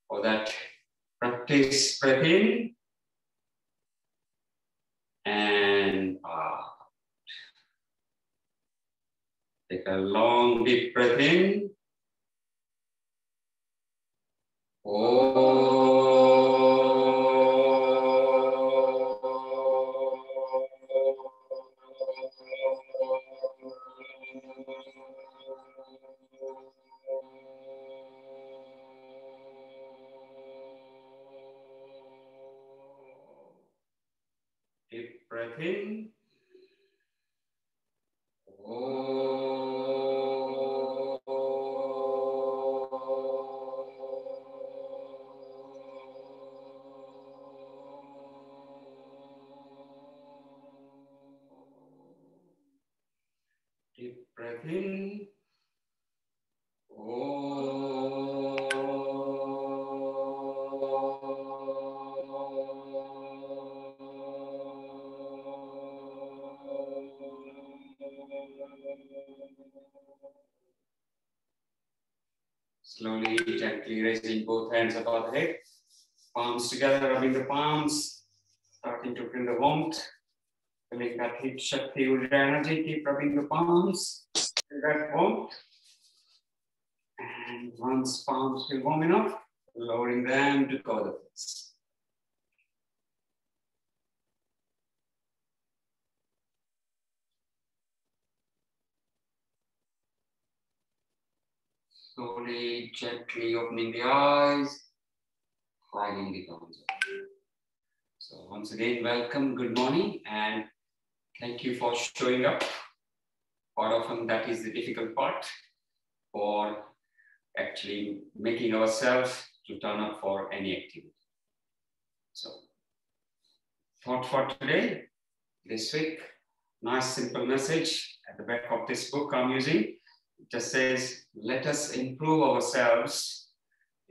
For that, practice breath in and out. Take a long deep breath in. Deep breath in. Deep breath in. Slowly, gently raising both hands above the head, palms together, rubbing the palms, starting to feel the warmth, feeling that heat, Shakti, Ujja energy. Keep rubbing the palms, feel that warmth. And once palms feel warm enough, lowering them to cover the face. Slowly, gently opening the eyes, flagging the thumbs up. So once again, welcome, good morning, and thank you for showing up. Quite often that is the difficult part for actually making ourselves to turn up for any activity. So, thought for today, this week, nice simple message at the back of this book I'm using. It just says, let us improve ourselves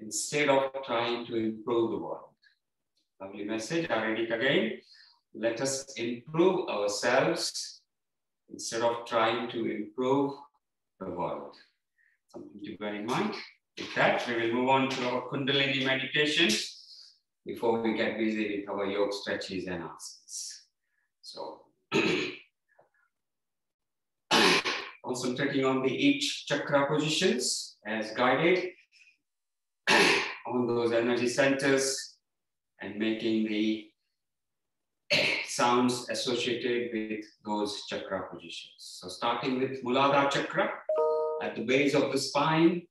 instead of trying to improve the world. Lovely message, I read it again. Let us improve ourselves instead of trying to improve the world. Something to bear in mind. With that, we will move on to our Kundalini meditation before we get busy with our yoga stretches and asanas. So, concentrating on the each chakra positions as guided on those energy centers and making the sounds associated with those chakra positions. So starting with Muladhara chakra at the base of the spine,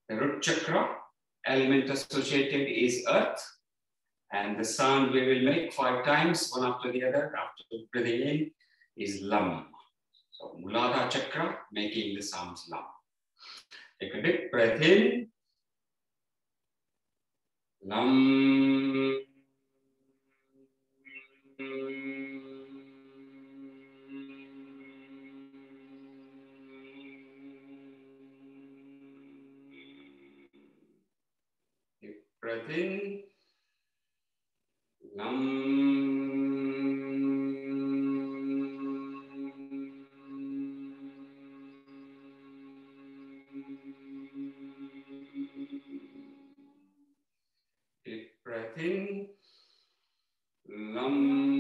the root chakra, element associated is earth, and the sound we will make 5 times, one after the other, after breathing in, is Lam. So Muladhara chakra, making the sounds Lam. Take a deep breath in. Lam. Deep breath in. Lam. Deep breath in. Lam.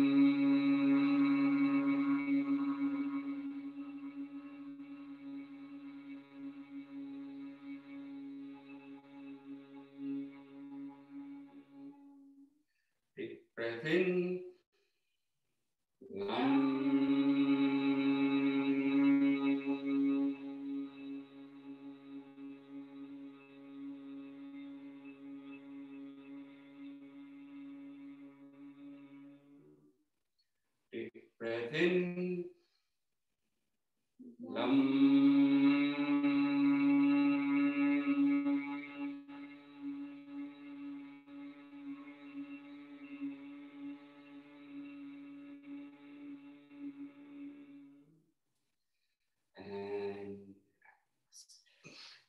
Deep breath in. Lam. Deep breath in. Lam. And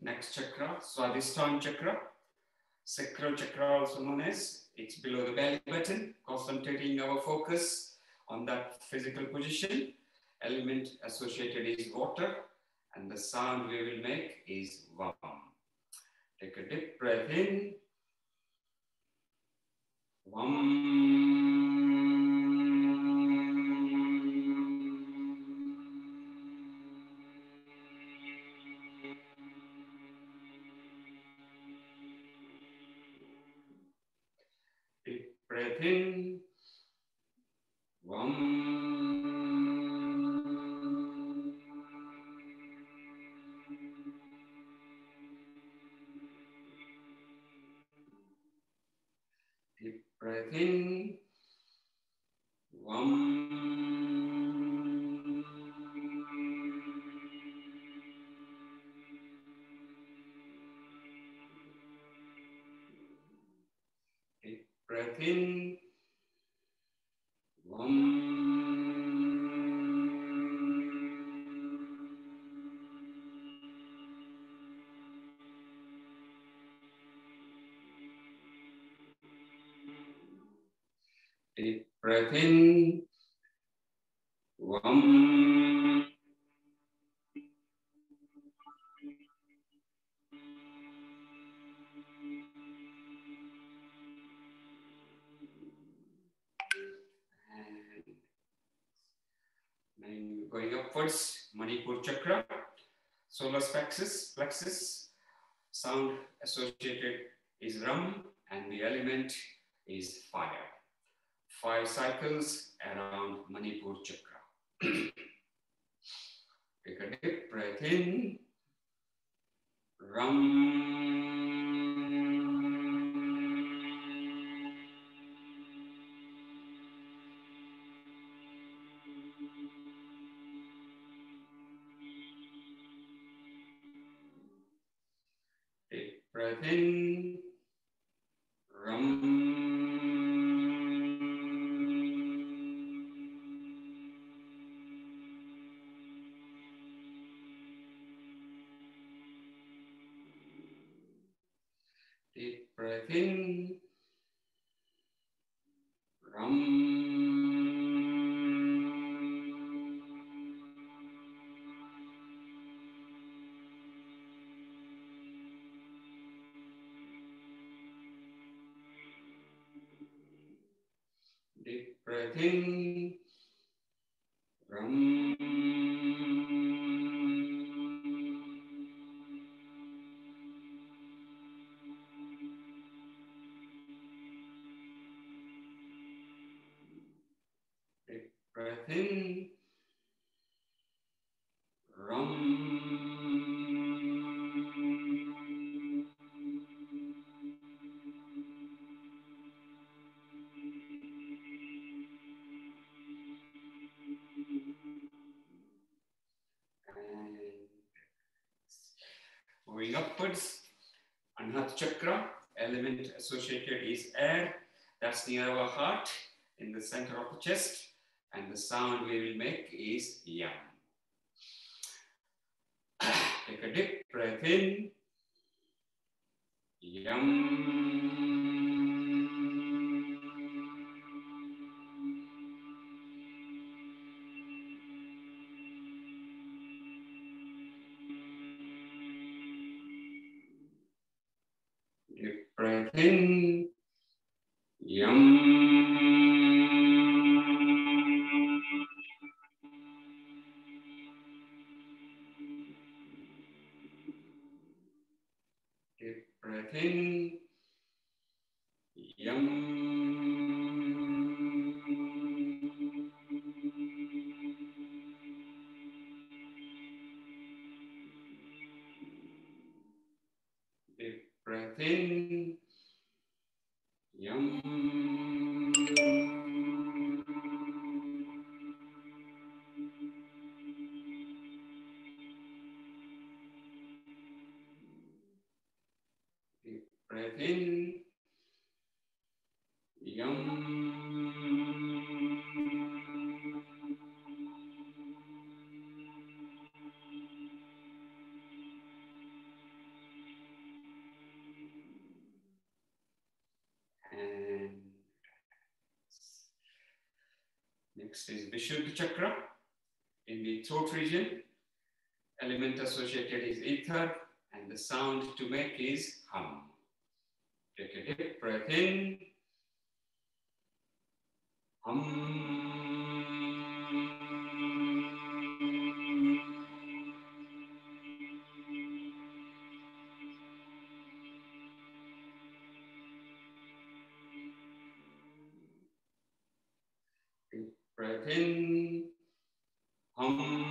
next chakra, Swadhisthana chakra, sacral chakra also known as, it's below the belly button, concentrating our focus on that physical position. Element associated is water, and the sound we will make is Vam. Take a deep breath in. Vam. Deep breath in. Vam. Deep breath in. Vam. Deep breath in. Vam. Deep breath in. Vam. And going upwards, Manipur chakra, solar plexus. Sound associated is Ram, and the element is fire. 5 cycles around Manipur chakra. Take a deep breath in. Ram. Deep breath in. Ram. Deep breath in. Ram. Deep breath in. Ram. Deep breath in. Ram. And moving upwards, Anhat chakra, element associated is air. That's near our heart, in the center of the chest. And the sound we will make is Yam. Take a deep breath in. Yam. Deep breath in. Yam. Deep breath in. Yam. Deep breath in. Yam. Deep breath in. Yam. And next is Vishuddha chakra in the throat region. Element associated is ether, and And the sound to make is hum. Take a deep breath in. Hum. Deep breath in. Hum.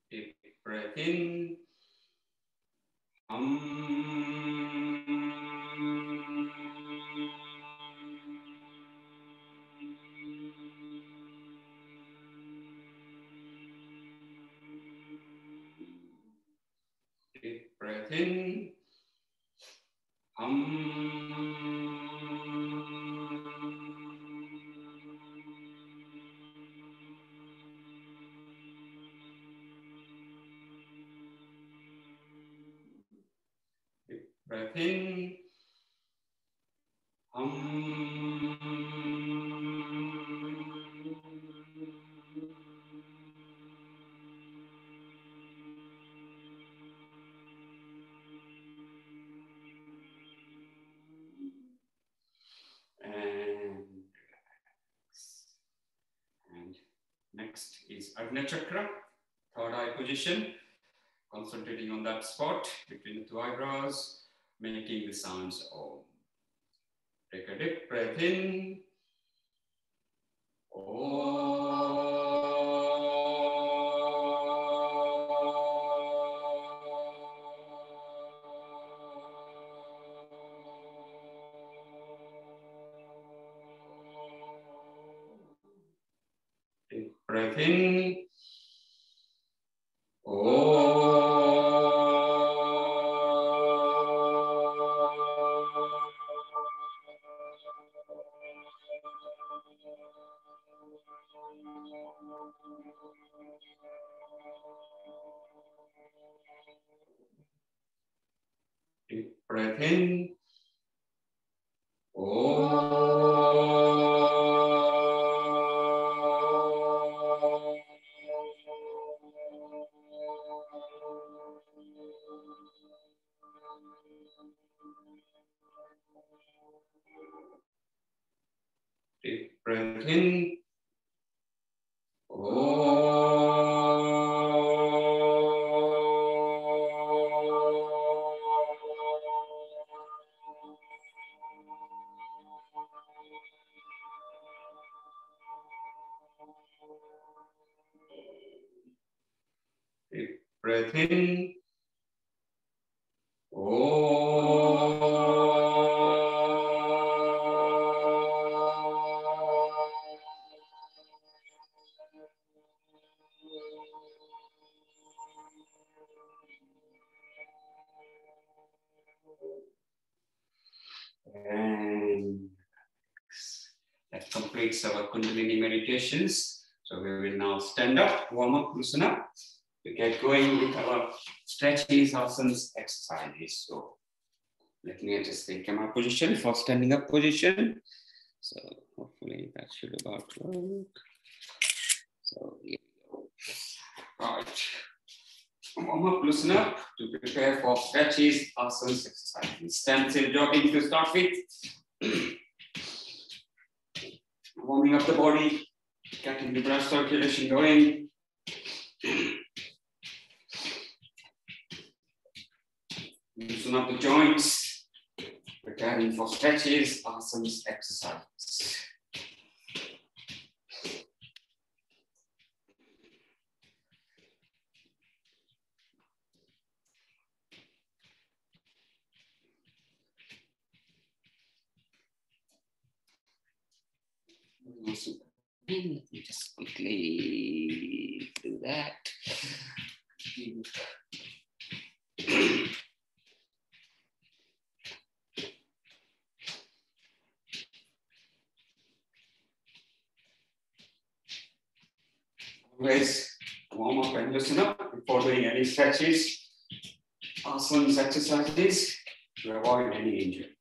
Deep breath in. Deep breath in. Deep breath in. And relax. And next is Ajna Chakra, third eye position. Concentrating on that spot between the two eyebrows, making the sounds Om. Take a deep breath in. Deep breath in. Deep breath in. Deep breath in. Deep breath in. And that completes our Kundalini meditations. So we will now stand up, warm up, loosen up, to get going with our stretches, asanas, exercises. So let me just take my position for standing up position. So hopefully that should about work. So here we go. Right. Warm up, loosen up to prepare for stretches, asanas, exercises. Stand still jogging to start with. Warming up the body, getting the blood circulation going. Loosen up the joints, preparing for stretches, asanas, exercises. Let me just quickly do that. Always warm up and loosen up before doing any stretches, asanas, exercises to avoid any injury.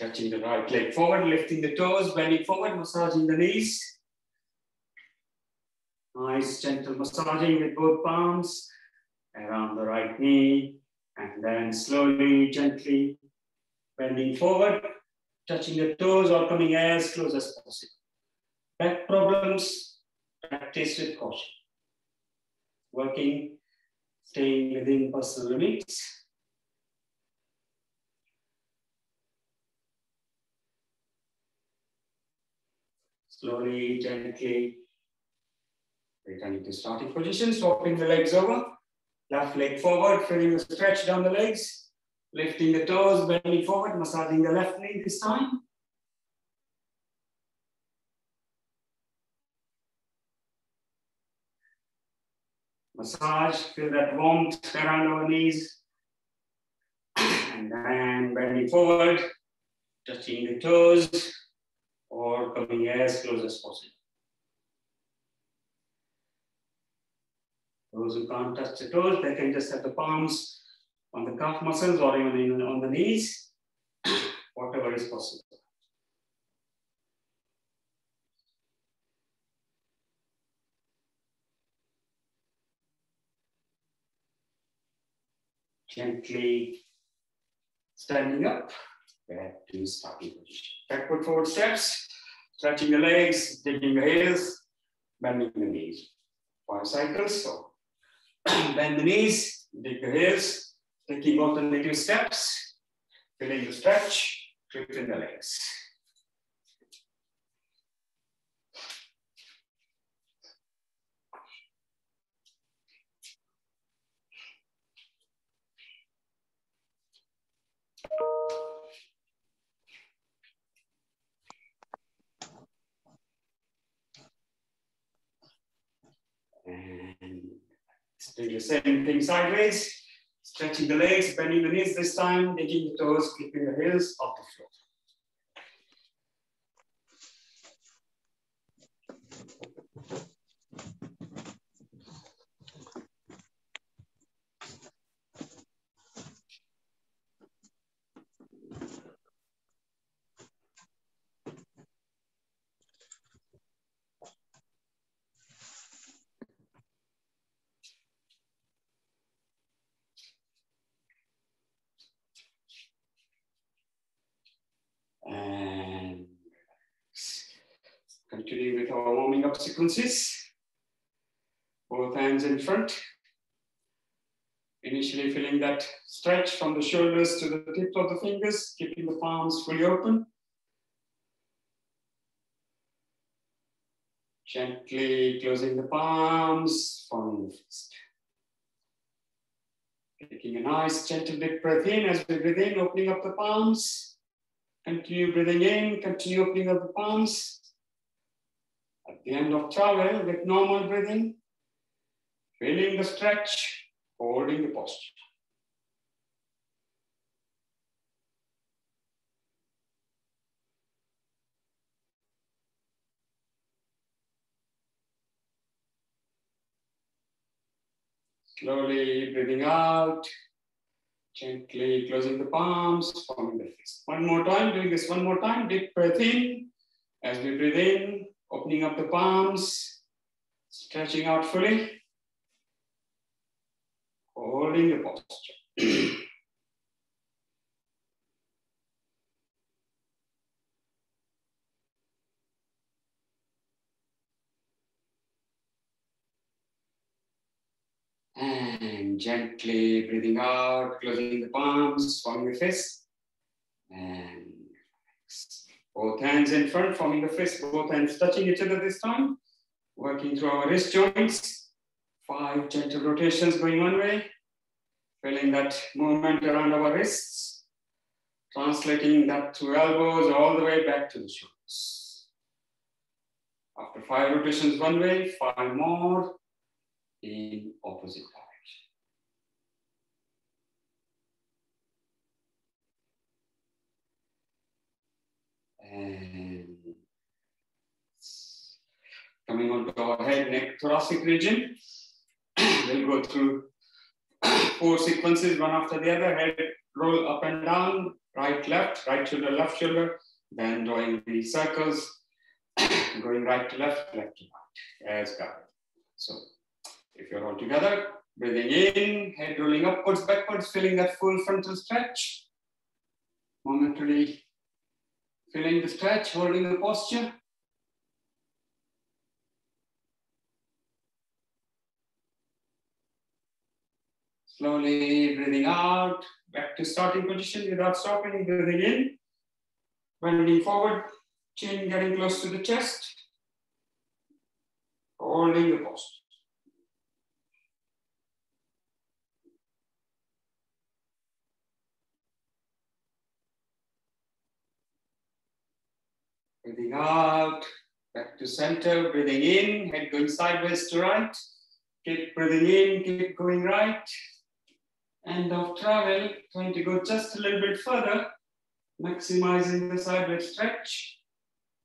Stretching the right leg forward, lifting the toes, bending forward, massaging the knees. Nice gentle massaging with both palms around the right knee, and then slowly, gently bending forward, touching the toes or coming as close as possible. Back problems, practice with caution. Working, staying within personal limits. Slowly, gently returning to starting position, swapping the legs over. Left leg forward, feeling the stretch down the legs. Lifting the toes, bending forward, massaging the left knee this time. Massage, feel that warmth around our knees. And then bending forward, touching the toes, or coming as close as possible. Those who can't touch the toes, they can just have the palms on the calf muscles or even on the knees, whatever is possible. Gently standing up, back to starting position. Backward forward steps, stretching the legs, digging the heels, bending the knees. 5 cycles, so bend the knees, dig the heels, taking alternative steps, feeling the stretch, lifting the legs. And do the same thing sideways, stretching the legs, bending the knees this time, digging the toes, keeping the heels off the floor. And continuing with our warming up sequences. Both hands in front. Initially feeling that stretch from the shoulders to the tips of the fingers, keeping the palms fully open. Gently closing the palms, forming the fist. Taking a nice gentle deep breath in as we breathe in, opening up the palms. Continue breathing in, continue opening up the palms. At the end of travel with normal breathing, feeling the stretch, holding the posture. Slowly breathing out, gently closing the palms, forming the fist. One more time, doing this one more time. Deep breath in. As we breathe in, opening up the palms, stretching out fully, holding the posture. And gently breathing out, closing the palms, forming the fist. And both hands in front, forming the fist, both hands touching each other this time. Working through our wrist joints. 5 gentle rotations going one way. Feeling that movement around our wrists. Translating that through elbows all the way back to the shoulders. After 5 rotations one way, 5 more in opposite direction. And coming on to our head, neck, thoracic region. We'll go through 4 sequences, one after the other. Head roll up and down, right, left shoulder, then drawing the circles, going right to left to right. As guided. So, if you're all together, breathing in, head rolling upwards, backwards, feeling that full frontal stretch. Momentarily feeling the stretch, holding the posture. Slowly breathing out, back to starting position without stopping, breathing in, bending forward, chin getting close to the chest, holding the posture. Breathing out, back to center, breathing in, head going sideways to right. Keep breathing in, keep going right. End of travel, trying to go just a little bit further, maximizing the sideways stretch,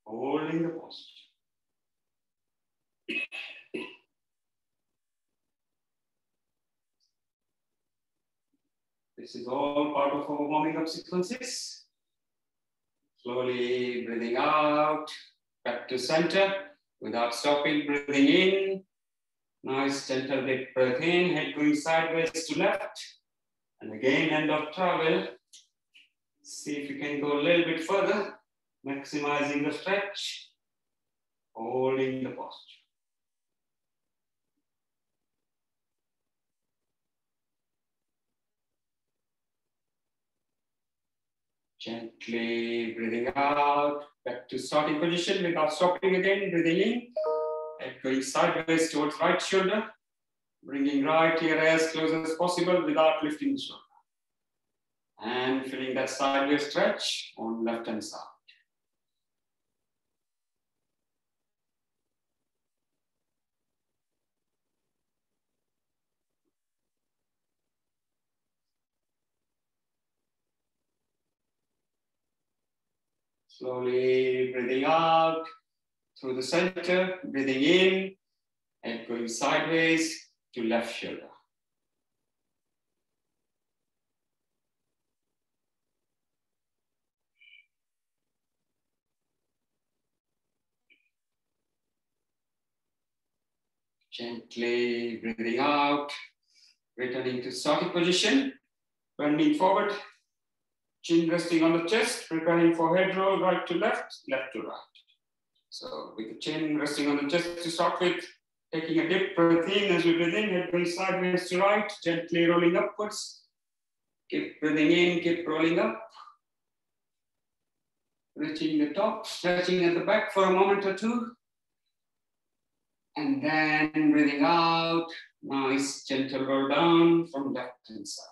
holding the posture. This is all part of our warming up sequences. Slowly breathing out, back to center, without stopping, breathing in. Nice gentle deep breath in, head going sideways to left. And again, end of travel. See if you can go a little bit further, maximizing the stretch, holding the posture. Gently breathing out, back to starting position without stopping again, breathing in, and going sideways towards right shoulder, bringing right ear as close as possible without lifting the shoulder. And feeling that sideways stretch on left hand side. Slowly breathing out through the center, breathing in, and going sideways to left shoulder. Gently breathing out, returning to starting position, bending forward, chin resting on the chest, preparing for head roll, right to left, left to right. So with the chin resting on the chest to start with, taking a deep breath in as we breathe in, head going sideways to right, gently rolling upwards. Keep breathing in, keep rolling up. Reaching the top, stretching at the back for a moment or two. And then breathing out, nice gentle roll down from left hand side.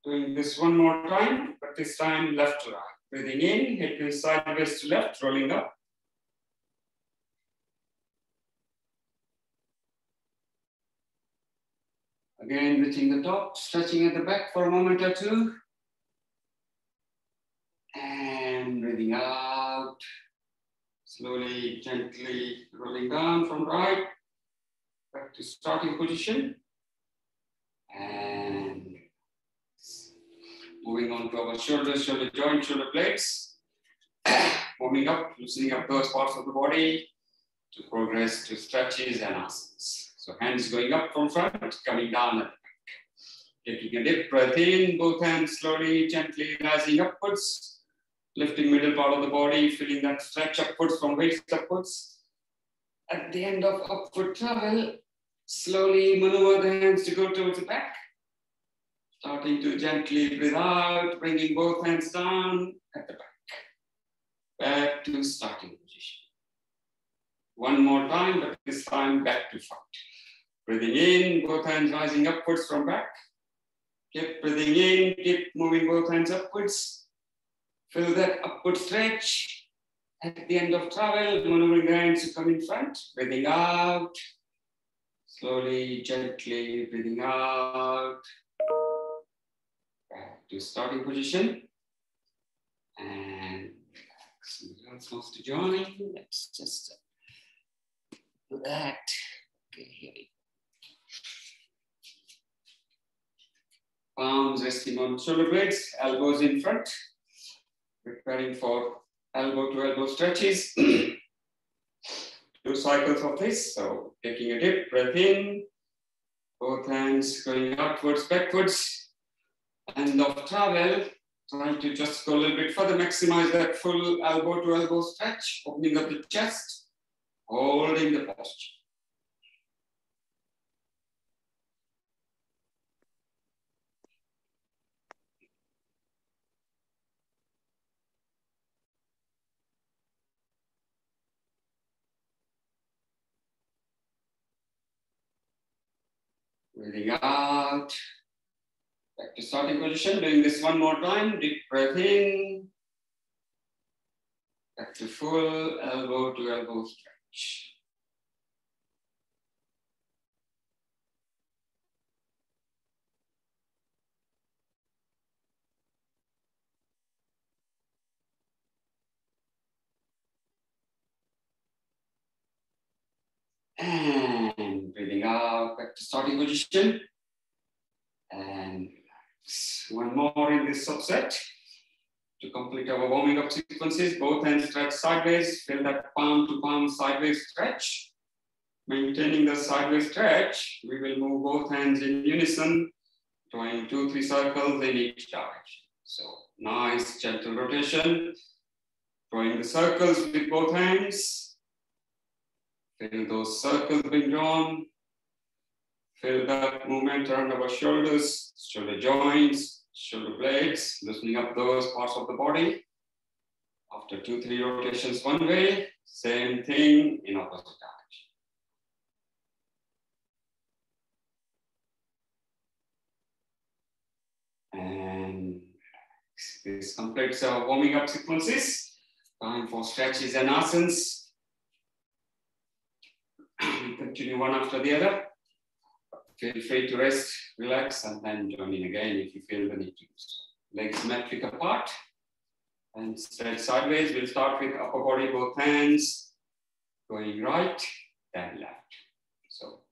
Doing this one more time, but this time left to right. Breathing in, head going sideways to left, rolling up. Again, reaching the top, stretching at the back for a moment or two. And breathing out. Slowly, gently rolling down from right, back to starting position. And moving on to our shoulders, shoulder joints, shoulder blades. Warming up, loosening up those parts of the body to progress to stretches and asanas. So hands going up from front, coming down at the back. Taking a deep breath in, both hands slowly, gently rising upwards. Lifting middle part of the body, feeling that stretch upwards from waist upwards. At the end of upward travel, slowly maneuver the hands to go towards the back. Starting to gently breathe out, bringing both hands down at the back. Back to starting position. One more time, but this time back to front. Breathing in, both hands rising upwards from back. Keep breathing in, keep moving both hands upwards. Feel that upward stretch. At the end of travel, maneuvering the hands to come in front. Breathing out. Slowly, gently breathing out. Back to starting position. And someone else wants to join. Let's just do that. Okay, here we go. palms resting on shoulder blades, elbows in front, preparing for elbow to elbow stretches. 2 cycles of this. So taking a deep breath in, both hands going outwards, backwards, end of travel. Trying to just go a little bit further, maximize that full elbow to elbow stretch, opening up the chest, holding the posture. Breathing out. Back to starting position. Doing this one more time. Deep breath in. Back to full elbow to elbow stretch. And breathing out. Back to starting position. And relax. One more in this subset. To complete our warming up sequences, both hands stretch sideways, feel that palm to palm sideways stretch. Maintaining the sideways stretch, we will move both hands in unison, drawing 2-3 circles in each direction. So nice gentle rotation, drawing the circles with both hands. Feel those circles being drawn. Feel that movement around our shoulders, shoulder joints, shoulder blades, loosening up those parts of the body. After 2-3 rotations one way, same thing in opposite direction. And this completes our warming up sequences. Time for stretches and asanas. We continue one after the other. Feel free to rest, relax, and then join in again if you feel the need to do so. Legs symmetric apart and stretch sideways. We'll start with upper body, both hands, going right, then left. So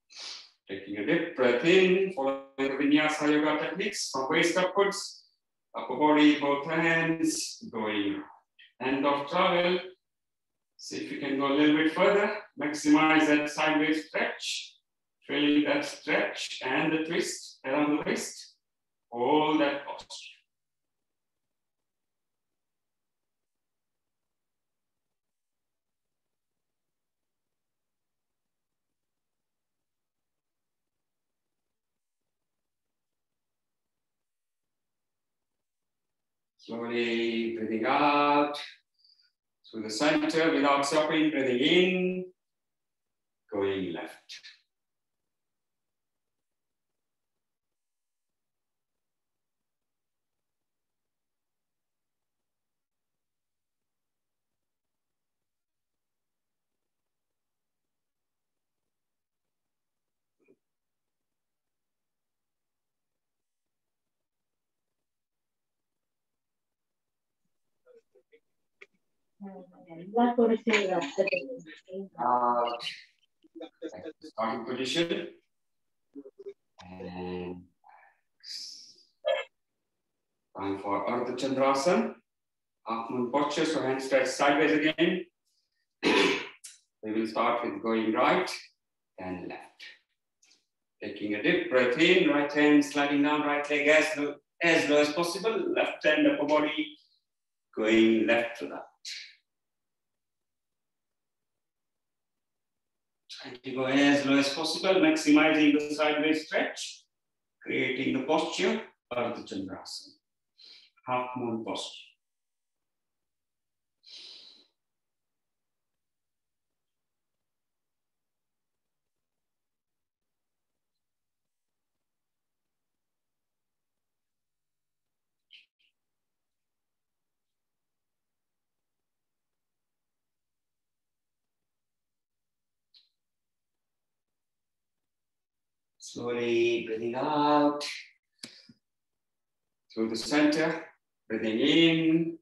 taking a deep breath in, following the Vinyasa Yoga techniques from waist upwards, upper body, both hands, going right. End of travel. See if you can go a little bit further, maximize that sideways stretch. Feeling that stretch and the twist around the wrist. Hold that posture. Slowly breathing out through the center without stopping, breathing in, going left. Starting position. And time for Ardha Chandrasana. Half moon posture, so hands stretch sideways again. We will start with going right and left. Taking a deep breath in, right hand sliding down, right leg as low as possible. Left hand upper body going left to right. Trying to go as low as possible, maximizing the sideways stretch, creating the posture, Ardha Chandrasana, half moon posture. Slowly breathing out through the center, breathing in,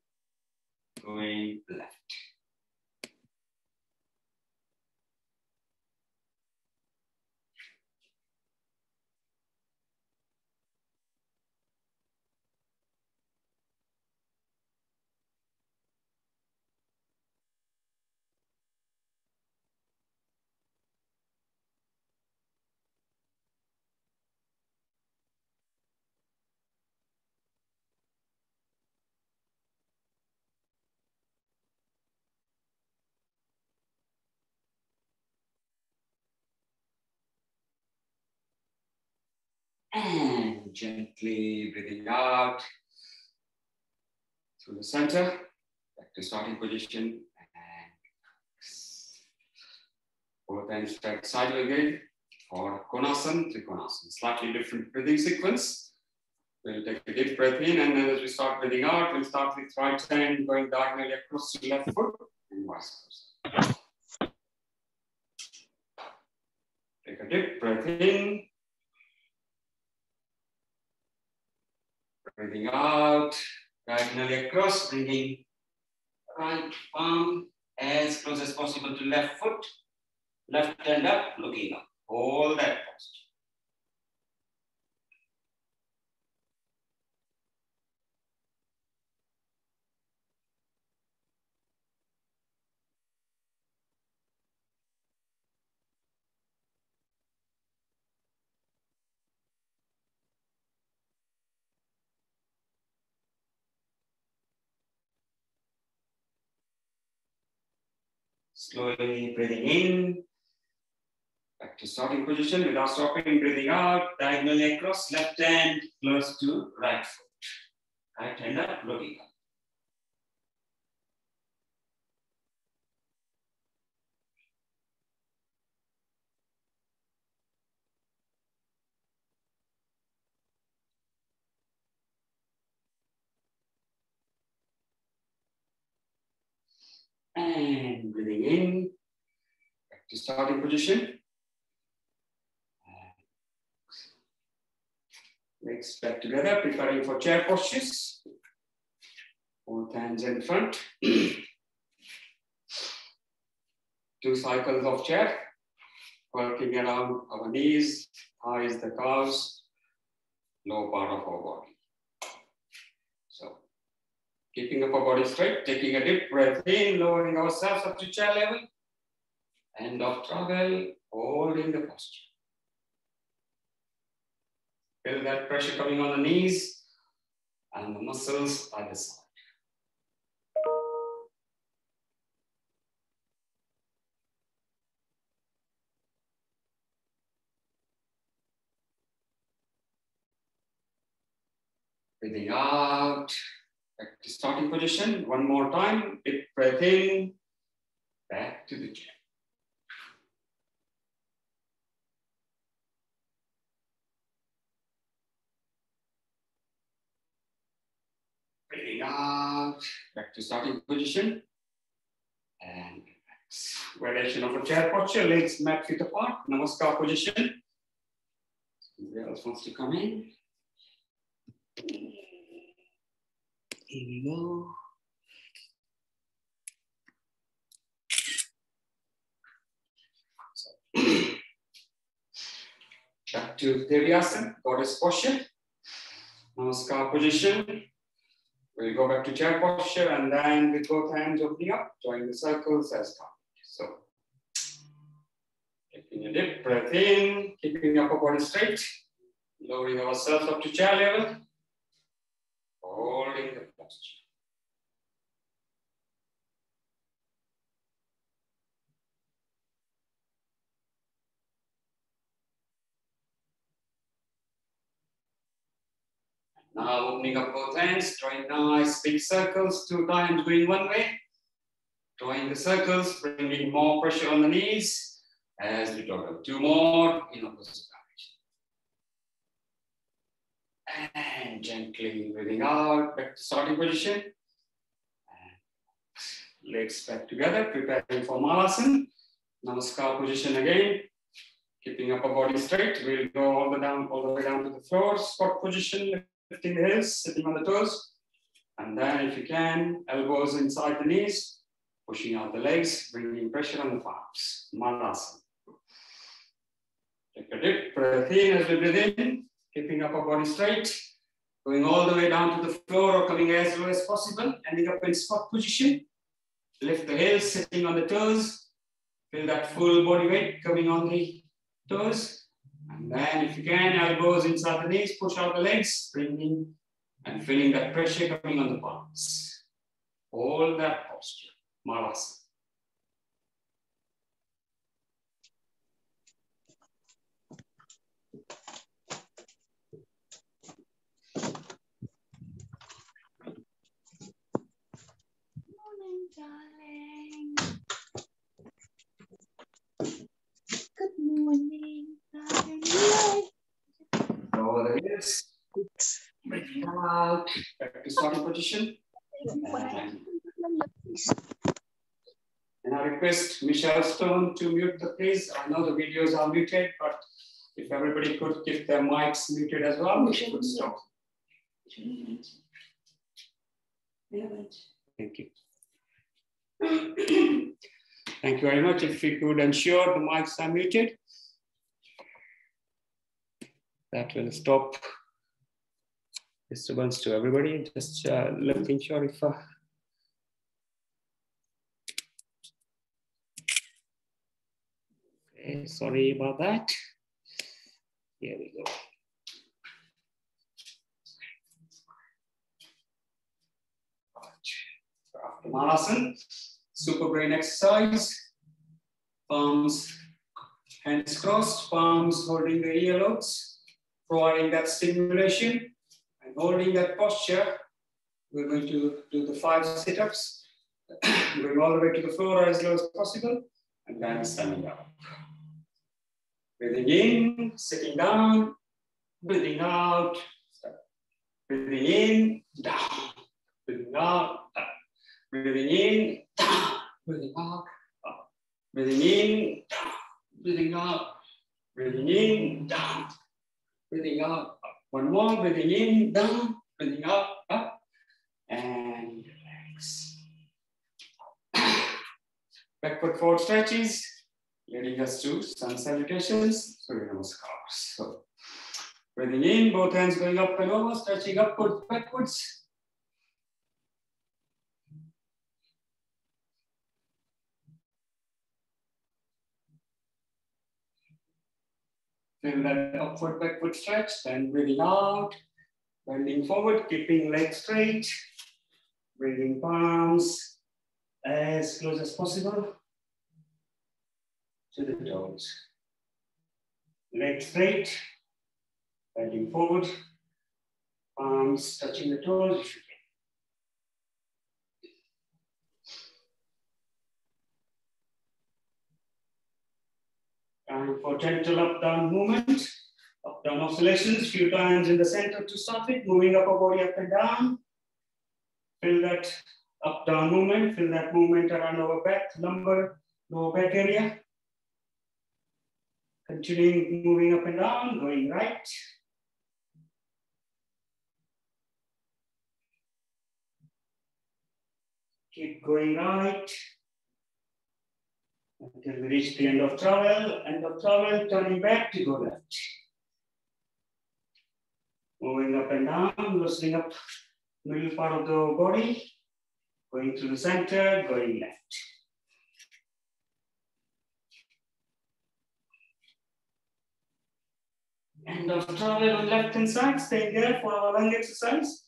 going left. And gently breathing out through the center, back to starting position. And both hands straight sideways again for Konasana, Trikonasana. Slightly different breathing sequence. We'll take a deep breath in, and then as we start breathing out, we'll start with right hand going diagonally across to left foot and vice versa. Take a deep breath in. Breathing out, diagonally across, bringing right palm as close as possible to left foot, left hand up, looking up. Hold that posture. Slowly breathing in, back to starting position without stopping, breathing out, diagonally across, left hand close to right foot. Right hand up, looking up. And breathing in, back to starting position. Legs back together, preparing for chair postures. Both hands in front. 2 cycles of chair, working around our knees, thighs, the calves, lower part of our body. So, keeping up our body straight, taking a deep breath in, lowering ourselves up to chair level. End of travel, holding the posture. Feel that pressure coming on the knees and the muscles either side. Breathing out, back to starting position. One more time, deep breath in, back to the chair. Breathing out, back to starting position. And relax. Variation of a chair posture, legs mat feet apart, Namaste position. Somebody else wants to come in. Here we go. Back to Devyasana, goddess posture. Namaskar position. We'll go back to chair posture and then with both hands opening up, join the circles as target. So, taking a deep breath in, keeping upper body straight, lowering ourselves up to chair level, holding the posture. Now opening up both hands, drawing nice big circles, 2 times going one way. Drawing the circles, bringing more pressure on the knees as we draw 2 more in opposite direction. And gently breathing out, back to starting position. And legs back together, preparing for Malasana. Namaskar position again. Keeping upper body straight, we'll go all the way down to the floor, squat position, lifting the heels, sitting on the toes. And then if you can, elbows inside the knees, pushing out the legs, bringing pressure on the palms. Malasana. Take a deep breath in as we breathe in, keeping upper body straight, going all the way down to the floor or coming as low as possible, ending up in squat position. Lift the heels, sitting on the toes. Feel that full body weight coming on the toes. And then if you can, elbows inside the knees, push out the legs, bringing and feeling that pressure coming on the palms. Hold that posture. Malasana. this. Breathing out. Back to starting position. And I request Michelle Stone to mute the please. I know the videos are muted, but if everybody could keep their mics muted as well, we should stop. Thank you. Thank you very much. If we could ensure the mics are muted, that will stop disturbance to everybody. Just looking sure if okay, sorry about that. Here we go. After Malasana, super brain exercise. Palms, hands crossed, palms holding the earlobes, providing that stimulation and holding that posture. We're going to do the 5 sit-ups, going all the way to the floor as low as possible, and then standing up. Breathing in, sitting down, breathing out, breathing in, down, breathing out, up. Breathing in, down, breathing out, up. Breathing in, down, breathing out, breathing in, down, breathing out, up. One more, breathing in, down, breathing out, up, and relax. Backward forward stretches, leading us to sun salutations, Surya Namaskars. So, breathing in, both hands going up and over, stretching upwards, backwards. Feel that upward, backward stretch, then breathing out, bending forward, keeping legs straight, bringing palms as close as possible to the toes. Legs straight, bending forward, palms touching the toes. Time for gentle up-down movement, up-down oscillations, few times in the center to start with, moving upper body up and down. Feel that up-down movement, feel that movement around our back, lumbar, lower back area. Continuing moving up and down, going right. Keep going right. Until we reach the end of travel, turning back to go left. Moving up and down, loosening up middle part of the body, going through the center, going left. End of travel on left hand side, staying there for our lung exercise.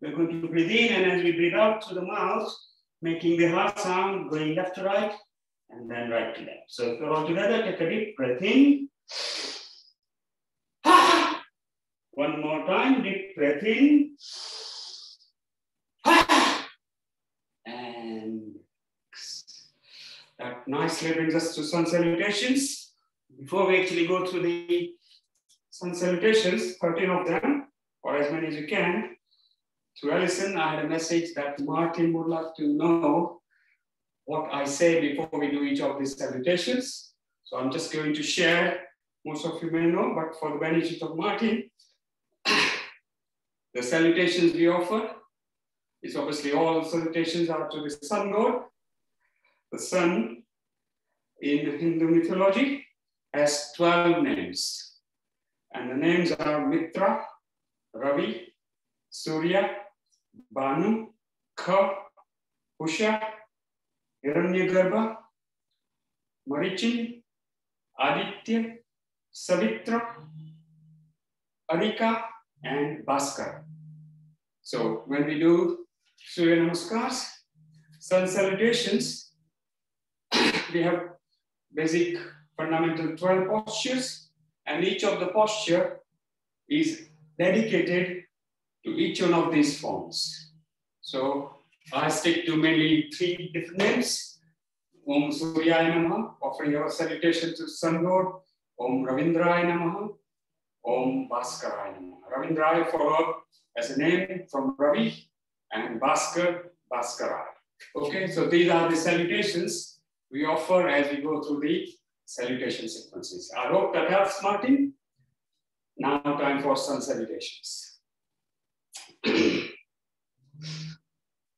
We're going to breathe in, and as we breathe out through the mouth, making the heart sound, going left to right, and then right to left. So if you're all together, take a deep breath in. One more time, deep breath in. And that nicely brings us to sun salutations. Before we actually go through the sun salutations, 13 of them, or as many as you can, to Alison, I had a message that Martin would like to know what I say before we do each of these salutations. So I'm just going to share, most of you may know, but for the benefit of Martin, the salutations we offer is obviously all salutations are to the sun god. The sun in Hindu mythology has 12 names. And the names are Mitra, Ravi, Surya, Banu, Kha, Usha, Hiranyagarbha, Marichin, Aditya, Savitra, Arika, and Bhaskara. So when we do Surya Namaskars, sun salutations, we have basic fundamental 12 postures, and each of the posture is dedicated to each one of these forms. So I stick to mainly 3 different names. Om Suryaya Namaha, offering our salutation to Sun God. Om Ravindraya Namaha, Om Bhaskaraya. Ravindra followed as a name from Ravi and Bhaskar, Bhaskaraya. Okay, so these are the salutations we offer as we go through the salutation sequences. I hope that helps, Martin. Now time for some salutations.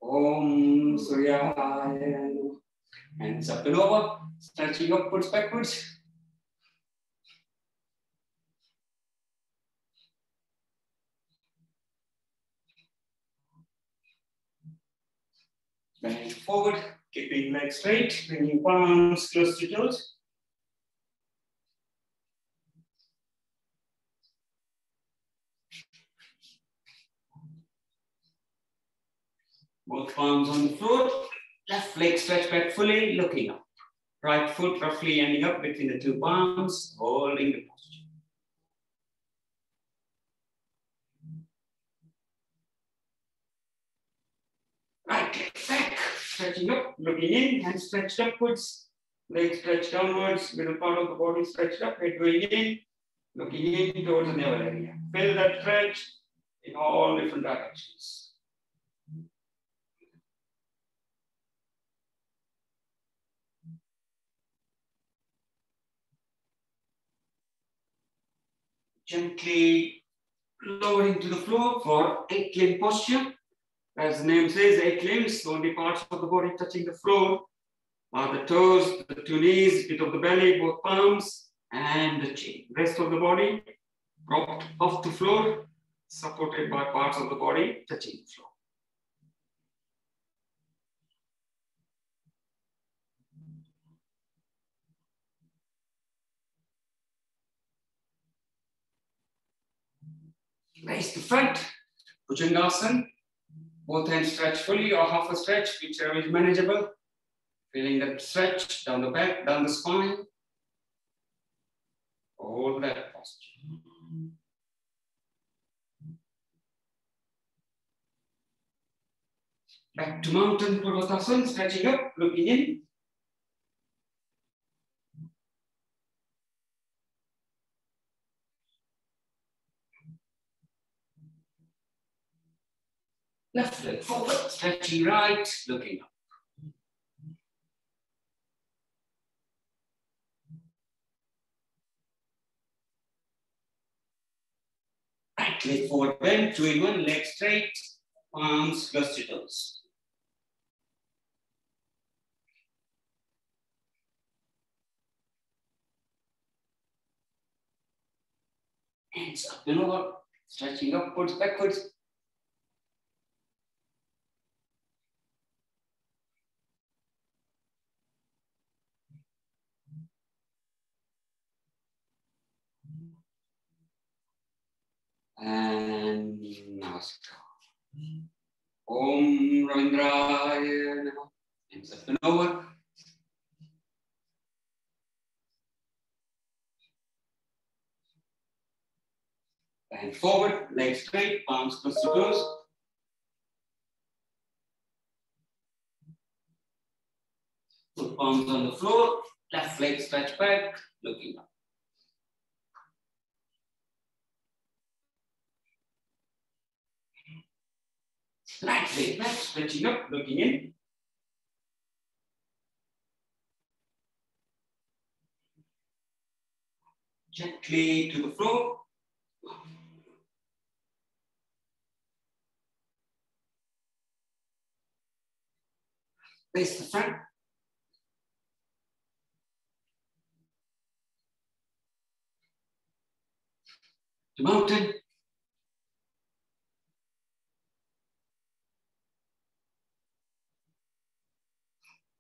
Om Suryaya. Hands up and over, stretching upwards, backwards. Bend forward, keeping legs straight, bringing palms close to toes. Both palms on the floor, left leg stretched back fully, looking up. Right foot roughly ending up between the two palms, holding the posture. Right leg back, stretching up, looking in, hands stretched upwards, legs stretched downwards, middle part of the body stretched up, head going in, looking in towards the navel area. Feel that stretch in all different directions. Gently lowering to the floor for 8-limb posture. As the name says, 8 limbs, the only parts of the body touching the floor are the toes, the 2 knees, bit of the belly, both palms, and the chin. Rest of the body propped off the floor, supported by parts of the body touching the floor. Raise the front, Bhujangasana. Both hands stretch fully or half a stretch, whichever is manageable. Feeling that stretch down the back, down the spine. Hold that posture. Back to mountain Purvatasana, stretching up, looking in. Left leg forward, stretching right, looking up. Right leg forward bend, 2 in 1, leg straight, palms close to toes. Hands up and over, stretching upwards, backwards. And Namaste. Om Ravindraya Namaha. Hands up and over. And forward, legs straight, palms close to toes. Put palms on the floor, left leg stretch back, looking up. Right leg back, stretching up, looking in. Gently to the floor. Face the front. To mountain.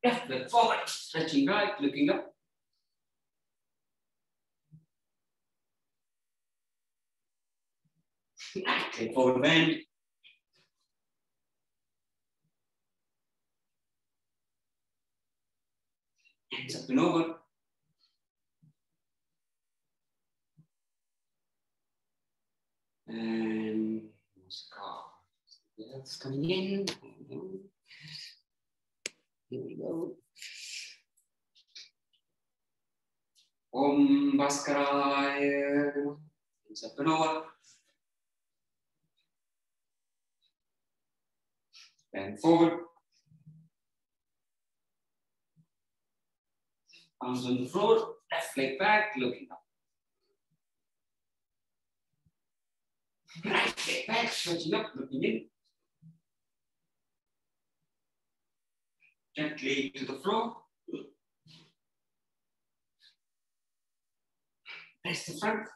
Left leg forward, stretching right, looking up. Right leg forward bend. Hands up and over. And that's coming in. Here we go. Om Bhaskaraya. Hands up and over. Bend forward. Arms on the floor, left leg back, looking up. Right leg back, stretching up, looking in. Gently to the floor. Press the front.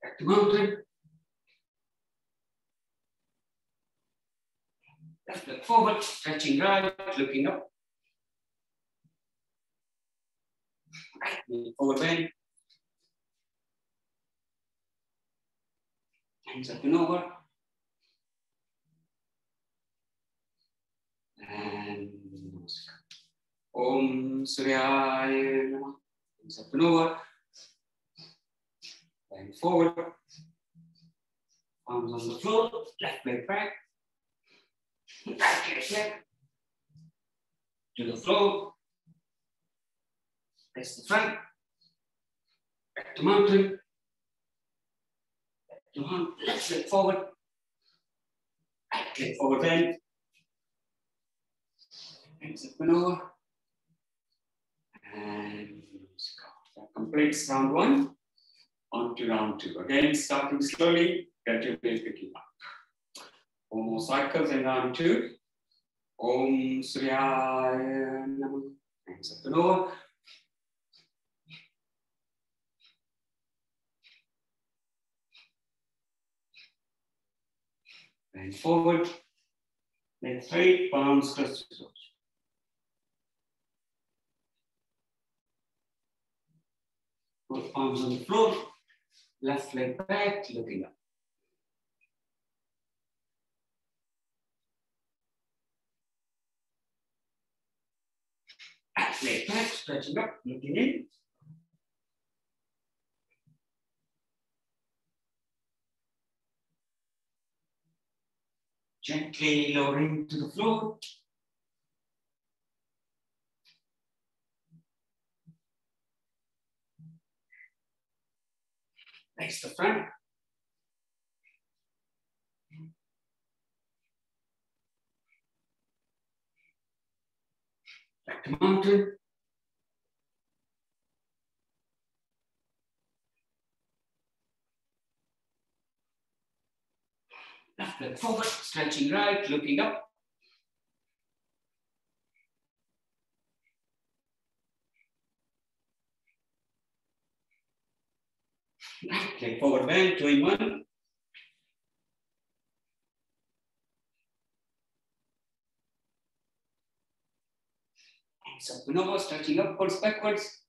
Back to mountain. Left leg forward, stretching right, looking up. Right knee forward bend. Hands up and over. And Namaste. Om Suryaya Namah. Hands up and over. Bend forward. Arms on the floor, left leg back. Right leg back. To the floor. Press the front. Back to mountain. Back to mountain. Left leg forward. Right leg forward bend. Hands up and over. And that completes round one. On to round two. Again, starting slowly, gradually picking up. 4 more cycles in round two. Om Suryaya Namah. Hands up and over. Bend forward. Legs straight, palms close to toes. Both palms on the floor. Left leg back, looking up. Right leg back, stretching up, looking in. Gently lowering to the floor. Face the front. Back to mountain. Left leg forward, stretching right, looking up. Right leg forward bend, 2 in 1. Hands up and over, stretching upwards, backwards.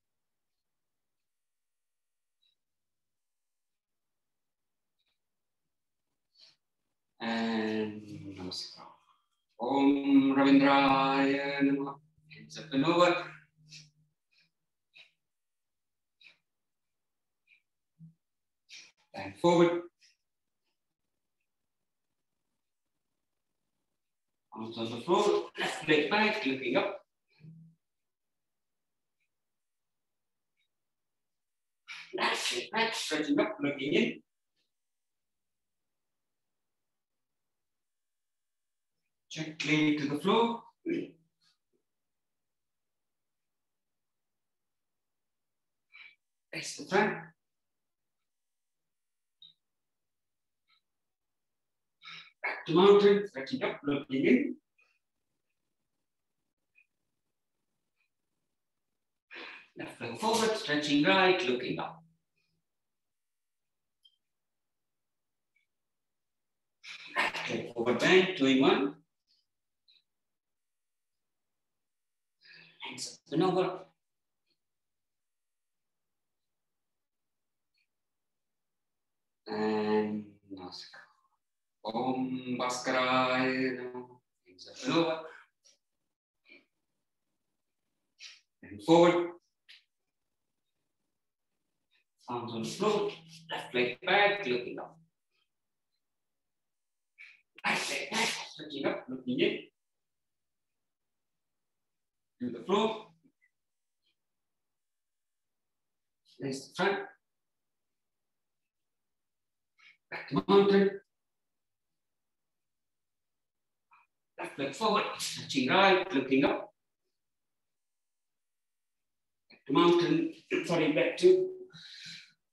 And Namaste. Om Ravindraya Namah. Hands up and over. Bend forward. Arms on the floor, left leg back, looking up. Left leg back, stretching up, looking in. Gently to the floor. Face the front. Back to mountain, stretching up, looking in. Left leg forward, stretching right, looking up. Right leg forward bend, 2 in 1. Hands up and over. And Namaste. Om Bhaskaraya Namah. Hands up and over. And forward. Arms on the floor. Left leg back, looking up. Right leg back, stretching up, looking in. To the floor. Face the front. Back to mountain. Left leg forward, touching right, looking up. Back to mountain, sorry, back to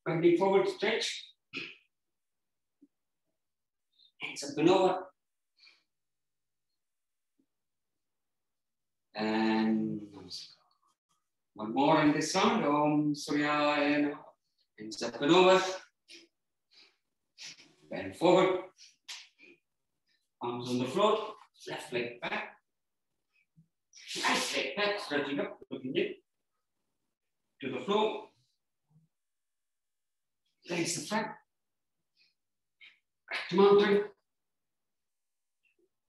bending forward, stretch. Hands up and over. And one more in this round. Om Suryaya Namaha. Hands up and over. Bend forward. Arms on the floor. Left leg back. Right leg back. Stretching up. Looking in. To the floor. Place the front. Back to mountain.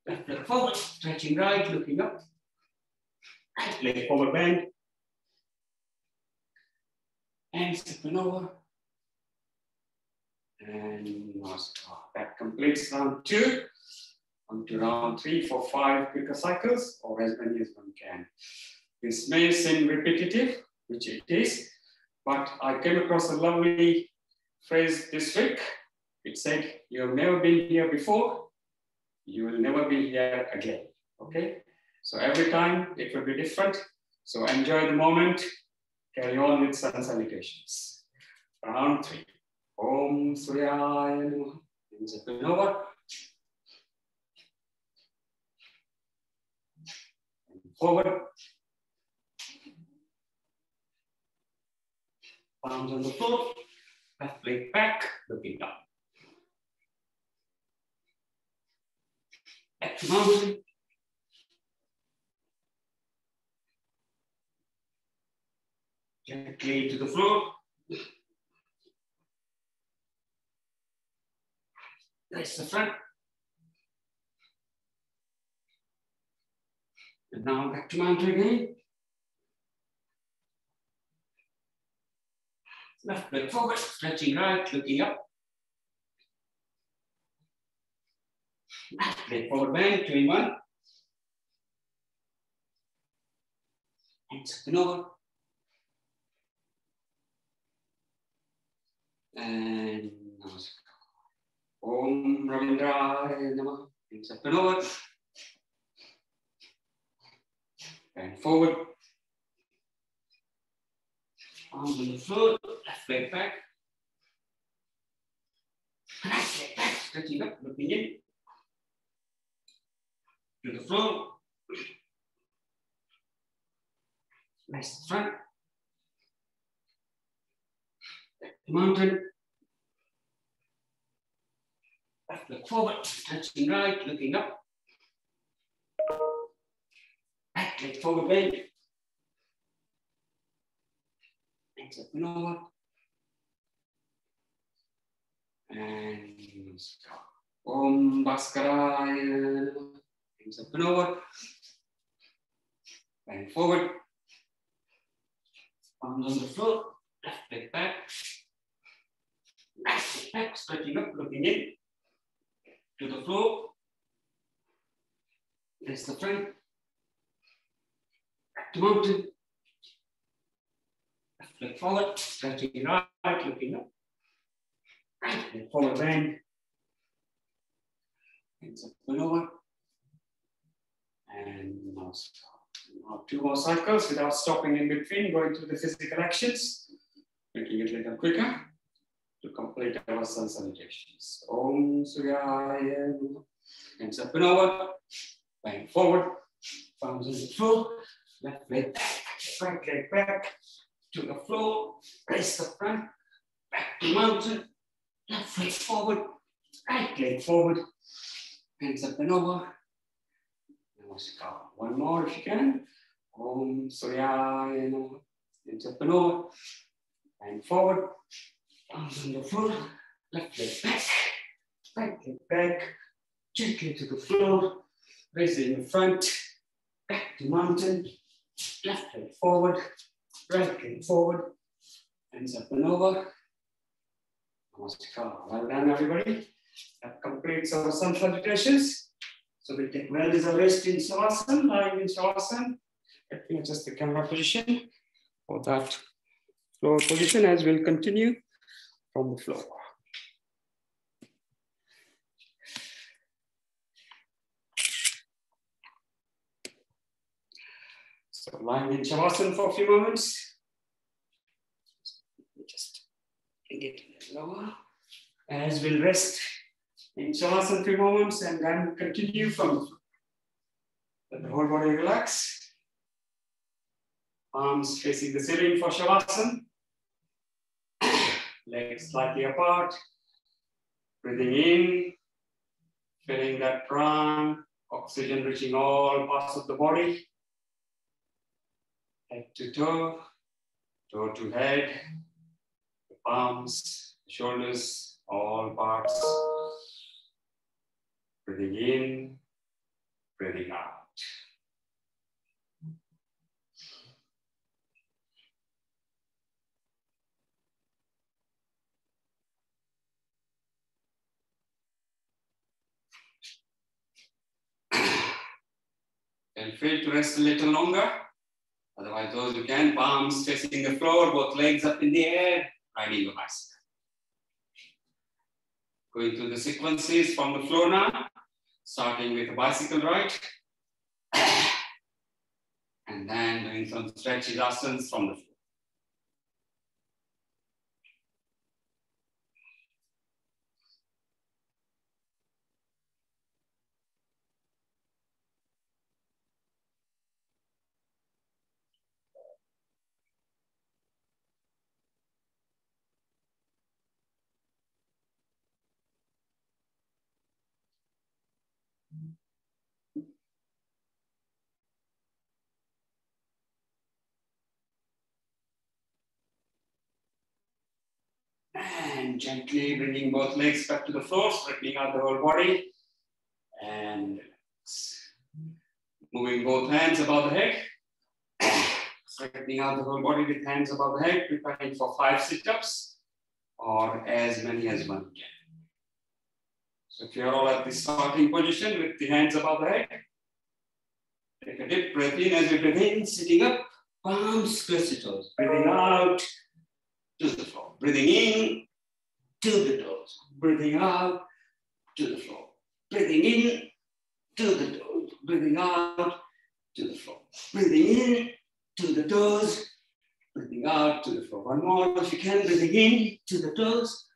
Left leg forward. Stretching right. Looking up. Right leg forward bend. And step over. And Namaste. That completes round 2. On to round 3 for 5 quicker cycles, or as many as one can. This may seem repetitive, which it is, but I came across a lovely phrase this week. It said, "You've never been here before, you will never be here again." Okay? So every time it will be different. So enjoy the moment. Carry on with sun salutations. Round 3. Om Suryaya Namaha. Hands up and over. And forward. Palms on the floor. Left leg back, looking down. Back to mountain. Gently to the floor. That's the front. And now back to mountain again. Left leg forward, stretching right, looking up. Left leg forward bend, 2 in 1. Hands up and over. And Namaste. Om Ravindraya Namaha. Hands up and over. And forward. Arms on the floor. Left leg back. Right leg back. Stretching up, looking in. To the floor. Nice front. Back to mountain. Left leg forward, stretching right, looking up. Back leg forward bend. Hands up and over. And stop. Om Bhaskaraya. Hands up and over. Bend forward. Arms on the floor. Left leg back. Right leg back, stretching up, looking in. To the floor. That's the front. Back to mountain. Left leg forward, stretching right, looking up. Right leg forward bend. Hands up and over. And now stop. Now 2 more cycles without stopping in between, going through the physical actions, making it a little quicker to complete our sun salutations. Om Suryaya Namaha. Hands up and over. Bend forward. Palms on the floor. Left leg back. Right leg back. To the floor. Raise the front. Back to mountain. Left leg forward. Right leg forward. Hands up and over. Namaskar. One more if you can. Om Suryaya Namaha. Hands up and over. And forward. Arms on the floor. Left leg back. Right leg back. Gently to the floor. Raising the front. Back to mountain. Left leg forward. Right leg forward. Hands up and over. Namaskar. Well done, everybody. That completes our sun salutations. So we'll take well-deserved rest in Savasana, lying in Savasana. Let me adjust the camera position for that floor position as we'll continue from the floor. So lying in Shavasana for a few moments. Just bring it a little lower. As we'll rest in Shavasana a few moments and then continue from the floor. Let the whole body relax. Arms facing the ceiling for Shavasana. Legs slightly apart. Breathing in. Feeling that prana, oxygen reaching all parts of the body. Head to toe, toe to head, the palms, the shoulders, all parts. Breathing in, breathing out. Feel free to rest a little longer. Otherwise, those who can, palms facing the floor, both legs up in the air, riding the bicycle. Going through the sequences from the floor now, starting with a bicycle ride. And then doing some stretchy asanas from the floor. And gently bringing both legs back to the floor, straightening out the whole body. And moving both hands above the head. Straightening out the whole body with hands above the head, preparing for 5 sit-ups or as many as one can. So if you're all at the starting position with the hands above the head, take a deep breath in. As you breathe in, sitting up, palms close to toes. Breathing out to the floor. Breathing in to the toes. Breathing out to the floor. Breathing in to the toes. Breathing out to the floor. Breathing in to the toes. Breathing out to the floor. One more if you can. Breathing in to the toes.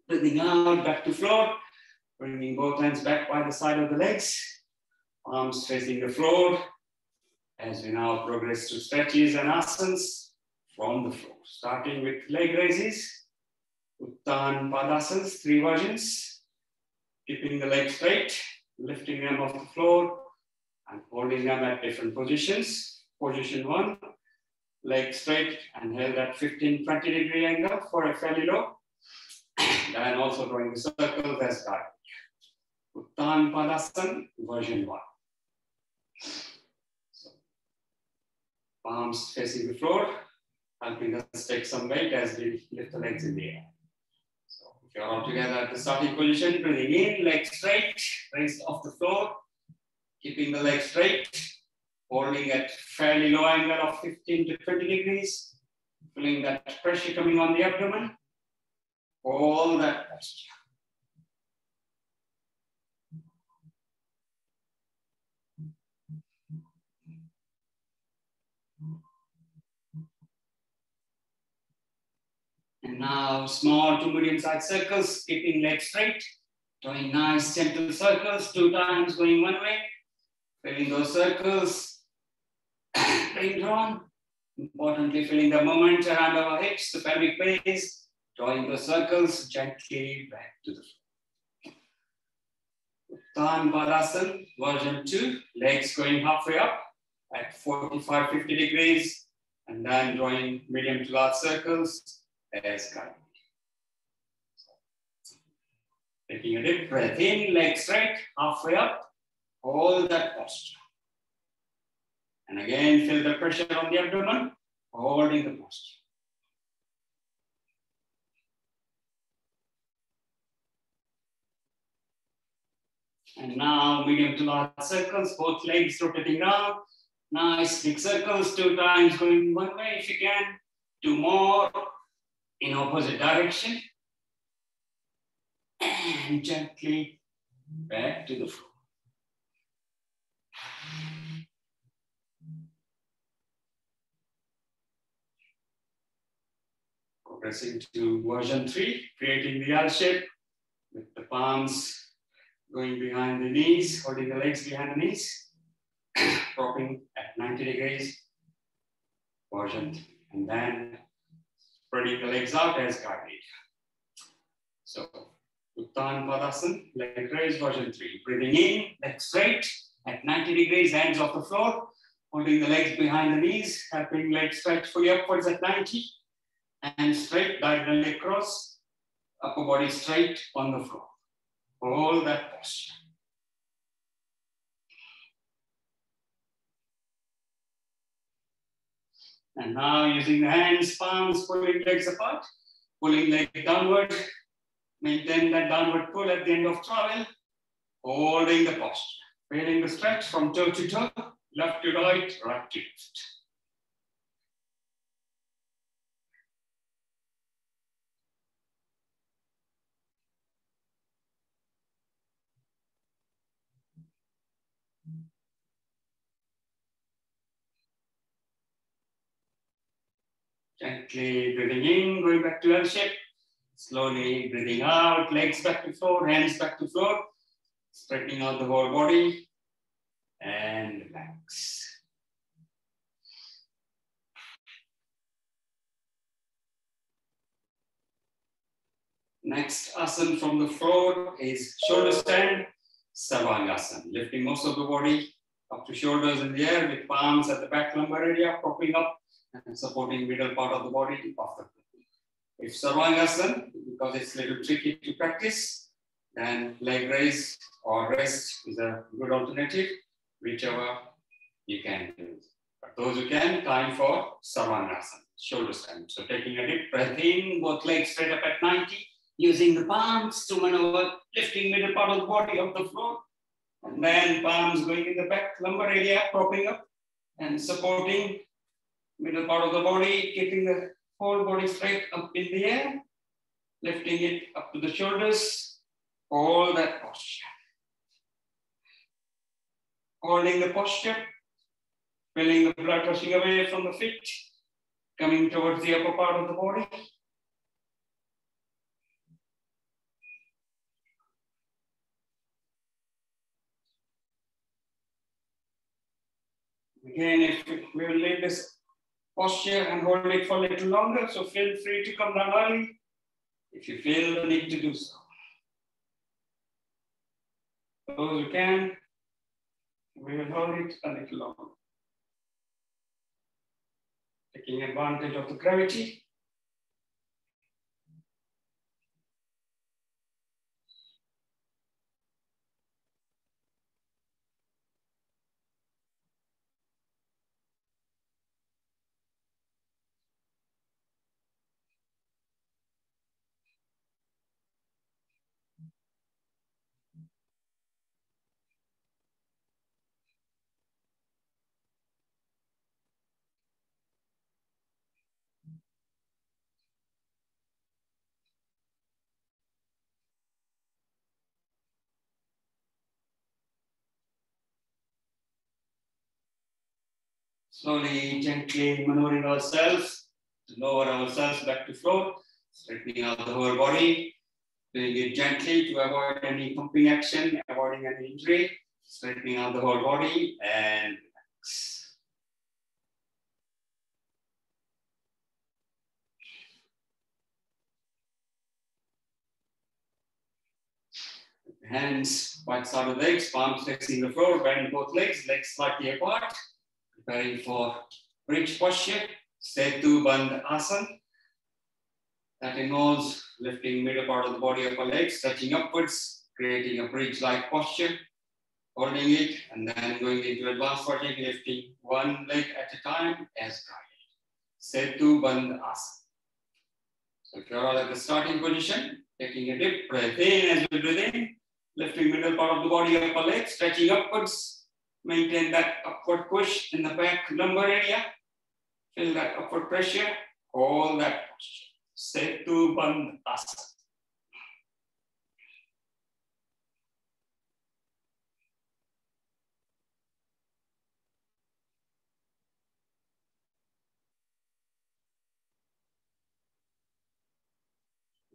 Breathing out back to floor. Bringing both hands back by the side of the legs. Arms facing the floor. As we now progress to stretches and asanas from the floor. Starting with leg raises. Uttan Padasanas, 3 versions. Keeping the legs straight. Lifting them off the floor. And holding them at different positions. Position 1. Legs straight and held at 15-20 degree angle for a fairly low. Then also drawing the circles as guide. Uttan Padasana, version 1. So, palms facing the floor, helping us take some weight as we lift the legs in the air. So if you're all together at the starting position, breathing in, legs straight, raised off the floor, keeping the legs straight, holding at fairly low angle of 15 to 20 degrees, feeling that pressure coming on the abdomen, all that posture. And now small to medium-sized circles, keeping legs straight, drawing nice gentle circles, 2 times going one way, filling those circles, being drawn. Importantly, feeling the moment around our hips, the pelvic base, drawing the circles gently back to the floor. Uttan Padasana, version 2, legs going halfway up at 45-50 degrees, and then drawing medium to large circles as guided. Taking a deep breath in, legs straight, halfway up, hold that posture. And again, feel the pressure on the abdomen, holding the posture. And now, medium to large circles, both legs rotating around. Nice big circles, 2 times going one way if you can. 2 more, in opposite direction and gently back to the floor. Progressing to version 3, creating the L shape with the palms going behind the knees, holding the legs behind the knees, propping at 90 degrees, version 3, and then spreading the legs out as guided. So, Uttan Padasana, leg raise, version 3. Breathing in, legs straight at 90 degrees, hands off the floor, holding the legs behind the knees, helping legs stretch fully upwards at 90, and straight, diagonally across, upper body straight on the floor. Hold that posture. And now using the hands, palms, pulling legs apart, pulling leg downward, maintain that downward pull at the end of travel, holding the posture, feeling the stretch from toe to toe, left to right, right to left. Gently breathing in, going back to L shape. Slowly breathing out, legs back to floor, hands back to floor. Straightening out the whole body and relax. Next asana from the floor is shoulder stand, Sarvangasana. Lifting most of the body up to shoulders in the air with palms at the back lumbar area, propping up and supporting middle part of the body off the floor. If Sarvangasana, because it's a little tricky to practice, then leg raise or rest is a good alternative, whichever you can do. But those who can, time for Sarvangasana, shoulder stand. So taking a deep breath in, both legs straight up at 90, using the palms to maneuver, lifting middle part of the body off the floor, and then palms going in the back lumbar area, propping up and supporting middle part of the body, keeping the whole body straight up in the air, lifting it up to the shoulders, hold that posture. Holding the posture, feeling the blood rushing away from the feet, coming towards the upper part of the body. Again, if we will leave this posture and hold it for a little longer, so feel free to come down early if you feel the need to do so. Those who can, we will hold it a little longer. Taking advantage of the gravity. Slowly, gently maneuvering ourselves to lower ourselves back to floor, straightening out the whole body, doing it gently to avoid any pumping action, avoiding any injury, straightening out the whole body and relax. Hands wide side of the legs, palms facing the floor, bend both legs, legs slightly apart, preparing for bridge posture, Setu Bandh Asana. That involves lifting middle part of the body of our legs, stretching upwards, creating a bridge-like posture, holding it, and then going into advanced version, lifting one leg at a time as guided. Setu Bandh Asana. So if you're all at the starting position, taking a deep breath in as we breathe in, lifting middle part of the body, upper leg, stretching upwards, maintain that upward push in the back lumbar area, feel that upward pressure, hold that posture. Setu Bandh Asana.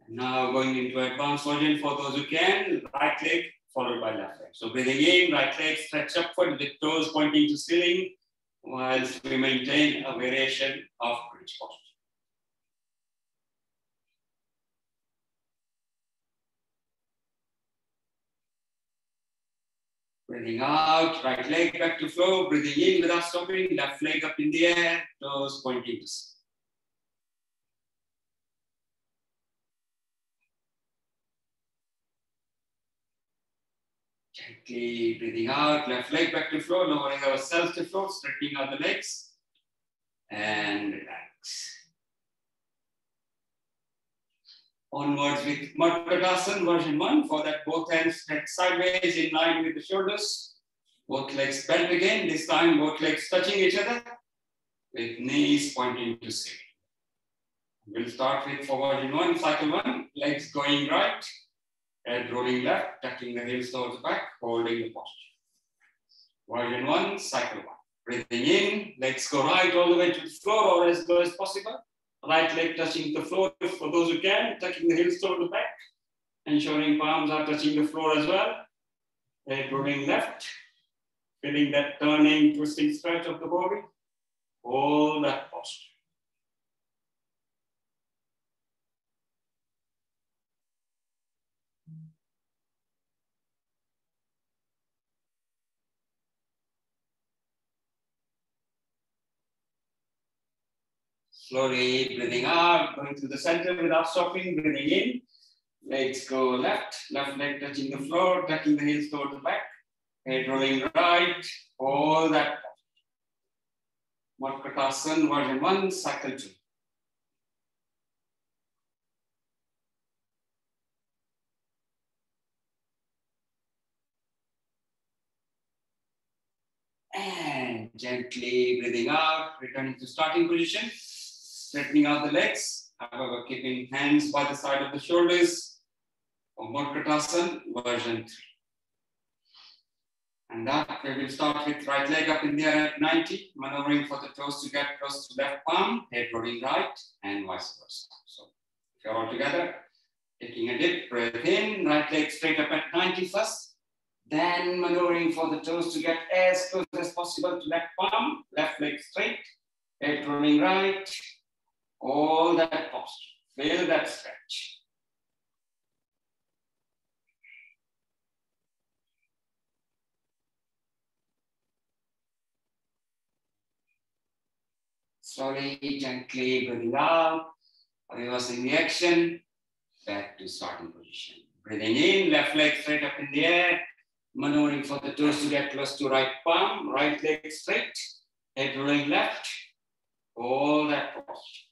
Now going into advanced version for those who can, right leg followed by left leg. So breathing in, right leg stretch upward with toes pointing to ceiling, whilst we maintain a variation of bridge posture. Breathing out, right leg back to floor, breathing in without stopping, left leg up in the air, toes pointing to ceiling. Gently breathing out, left leg back to floor, lowering ourselves to floor, straightening out the legs, and relax. Onwards with Madhukasana version 1. For that, both hands head sideways in line with the shoulders. Both legs bent again. This time, both legs touching each other with knees pointing to ceiling. We'll start with for version 1, cycle 1. Legs going right, head rolling left, tucking the heels towards the back, holding the posture. Version 1, cycle 1. Breathing in, legs go right all the way to the floor or as low as possible. Right leg touching the floor for those who can, tucking the heels toward the back, ensuring palms are touching the floor as well. Head rolling left, feeling that turning, twisting stretch of the body. Hold that posture. Slowly breathing out, going to the center without stopping, breathing in. Legs go left, left leg touching the floor, tucking the heels toward the back. Head rolling right, hold that. Madhukasana version 1, cycle 2. And gently breathing out, returning to starting position, straightening out the legs, however, keeping hands by the side of the shoulders for Madhukasana version 3. And that we will start with right leg up in the air at 90, maneuvering for the toes to get close to left palm, head rolling right, and vice versa. So if you're all together, taking a dip, breath in, right leg straight up at 90 first, then maneuvering for the toes to get as close as possible to left palm, left leg straight, head rolling right, all that posture, feel that stretch. Slowly, gently breathing out, reversing the action, back to starting position. Breathing in, left leg straight up in the air, maneuvering for the toes to get close to right palm, right leg straight, head rolling left, all that posture.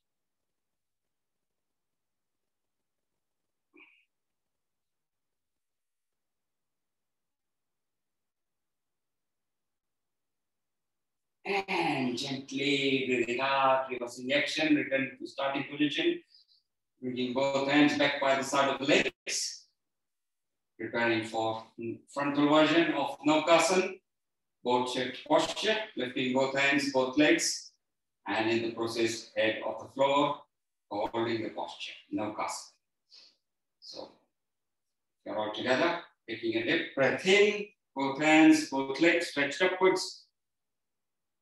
And gently breathing out, reversing the action, return to starting position, bringing both hands back by the side of the legs, preparing for frontal version of Namaste. Both shift posture, lifting both hands, both legs, and in the process, head off the floor, holding the posture, Namaste. So, you're all together, taking a deep breath in, both hands, both legs stretched upwards,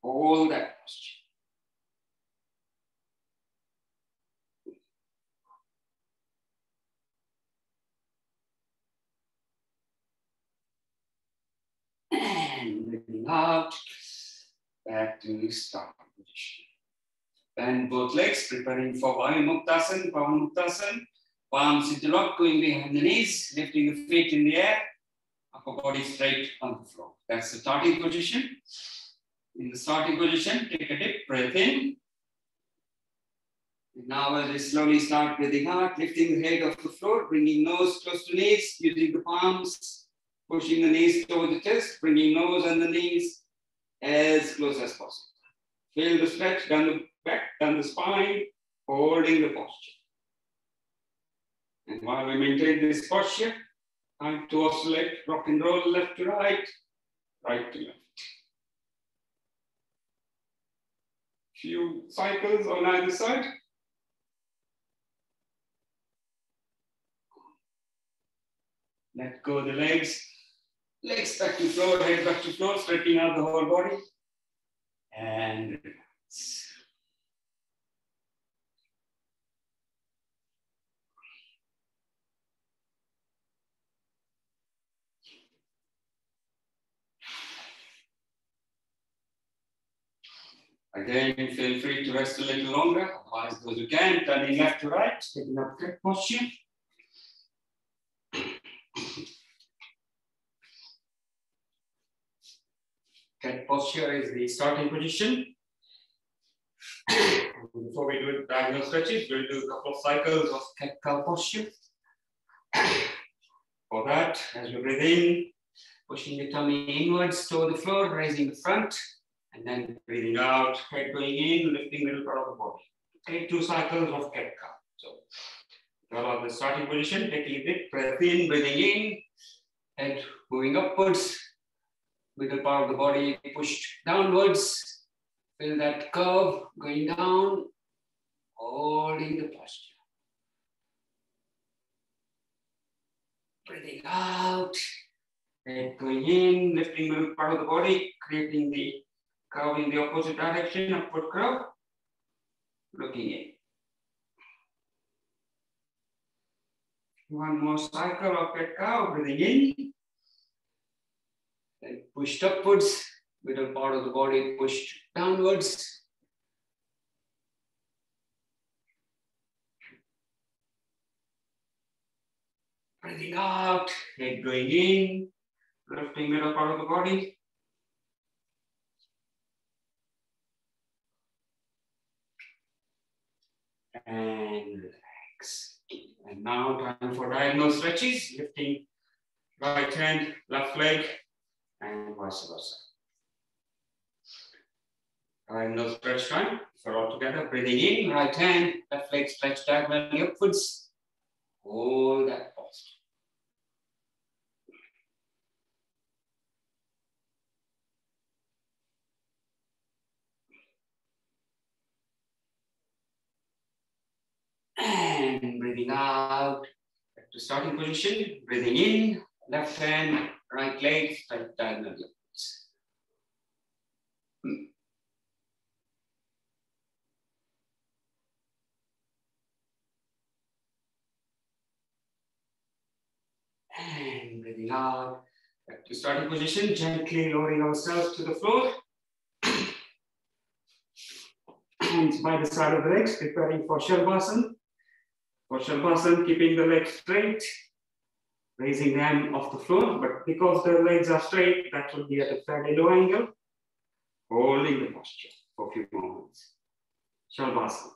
hold that posture. And breathing out, back to starting position. Bend both legs, preparing for Muktasana, Muktasana. Palms interlock, going behind the knees, lifting the feet in the air, upper body straight on the floor. That's the starting position. In the starting position, take a dip, breath in. And now as we slowly start breathing out, lifting the head off the floor, bringing nose close to knees, using the palms, pushing the knees toward the chest, bringing nose and the knees as close as possible. Feel the stretch down the back, down the spine, holding the posture. And while we maintain this posture, time to oscillate, rock and roll, left to right, right to left. Few cycles on either side. Let go of the legs. Legs back to floor, head back to floor, stretching out the whole body. And relax. Again, feel free to rest a little longer. Otherwise, those who can, turning left to right, taking up cat posture. Cat posture is the starting position. Before we do diagonal stretches, we'll do a couple of cycles of cat-cow posture. For that, as we breathe in, pushing the tummy inwards toward the floor, raising the front, and then breathing out, head going in, lifting middle part of the body. Take 2 cycles of cat-cow. So, follow the starting position, take a deep breath in, breathing in, head moving upwards, middle part of the body pushed downwards. Feel that curve going down, holding the posture. Breathing out, head going in, lifting middle part of the body, creating the curve in the opposite direction, upward curve, looking in. One more cycle of cat-cow, breathing in, then pushed upwards, middle part of the body pushed downwards. Breathing out, head going in, lifting middle part of the body. And relax. And now time for diagonal stretches, lifting right hand, left leg, and vice versa. Diagonal stretch time. So all together, breathing in, right hand, left leg stretch diagonally upwards. Hold that posture. And breathing out, back to starting position. Breathing in, left hand, right leg, stretch diagonally upwards. And breathing out, back to starting position, gently lowering ourselves to the floor. Hands by the side of the legs, preparing for Shavasana. For Shavasana, keeping the legs straight, raising them off the floor, but because the legs are straight, that will be at a fairly low angle. Holding the posture for a few moments. Shavasana.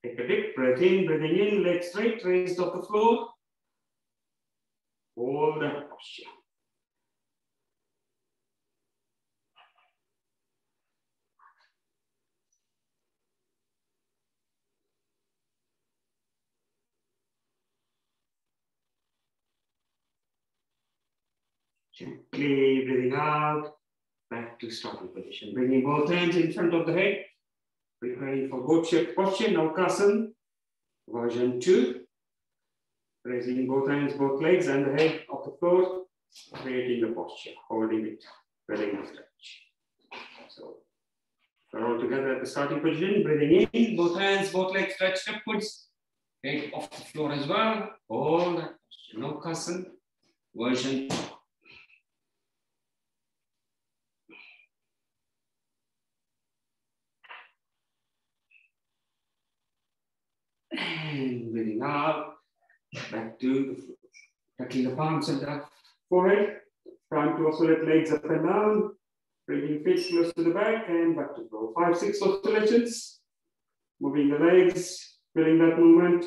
Take a deep breath in, breathing in, legs straight, raised off the floor. Hold that posture. Gently breathing out, back to starting position. Bringing both hands in front of the head, preparing for boat-shaped posture, Naukasana, version 2. Raising both hands, both legs, and the head off the floor, creating the posture, holding it, feeling the stretch. So, we're all together at the starting position, breathing in, both hands, both legs stretched upwards, head off the floor as well. Hold that posture, Naukasana, version 2. And breathing out, back to the floor. Tucking the palms of the forehead. Time to oscillate legs up and down. Bringing feet close to the back and back to the floor. 5, 6 oscillations. Moving the legs, feeling that movement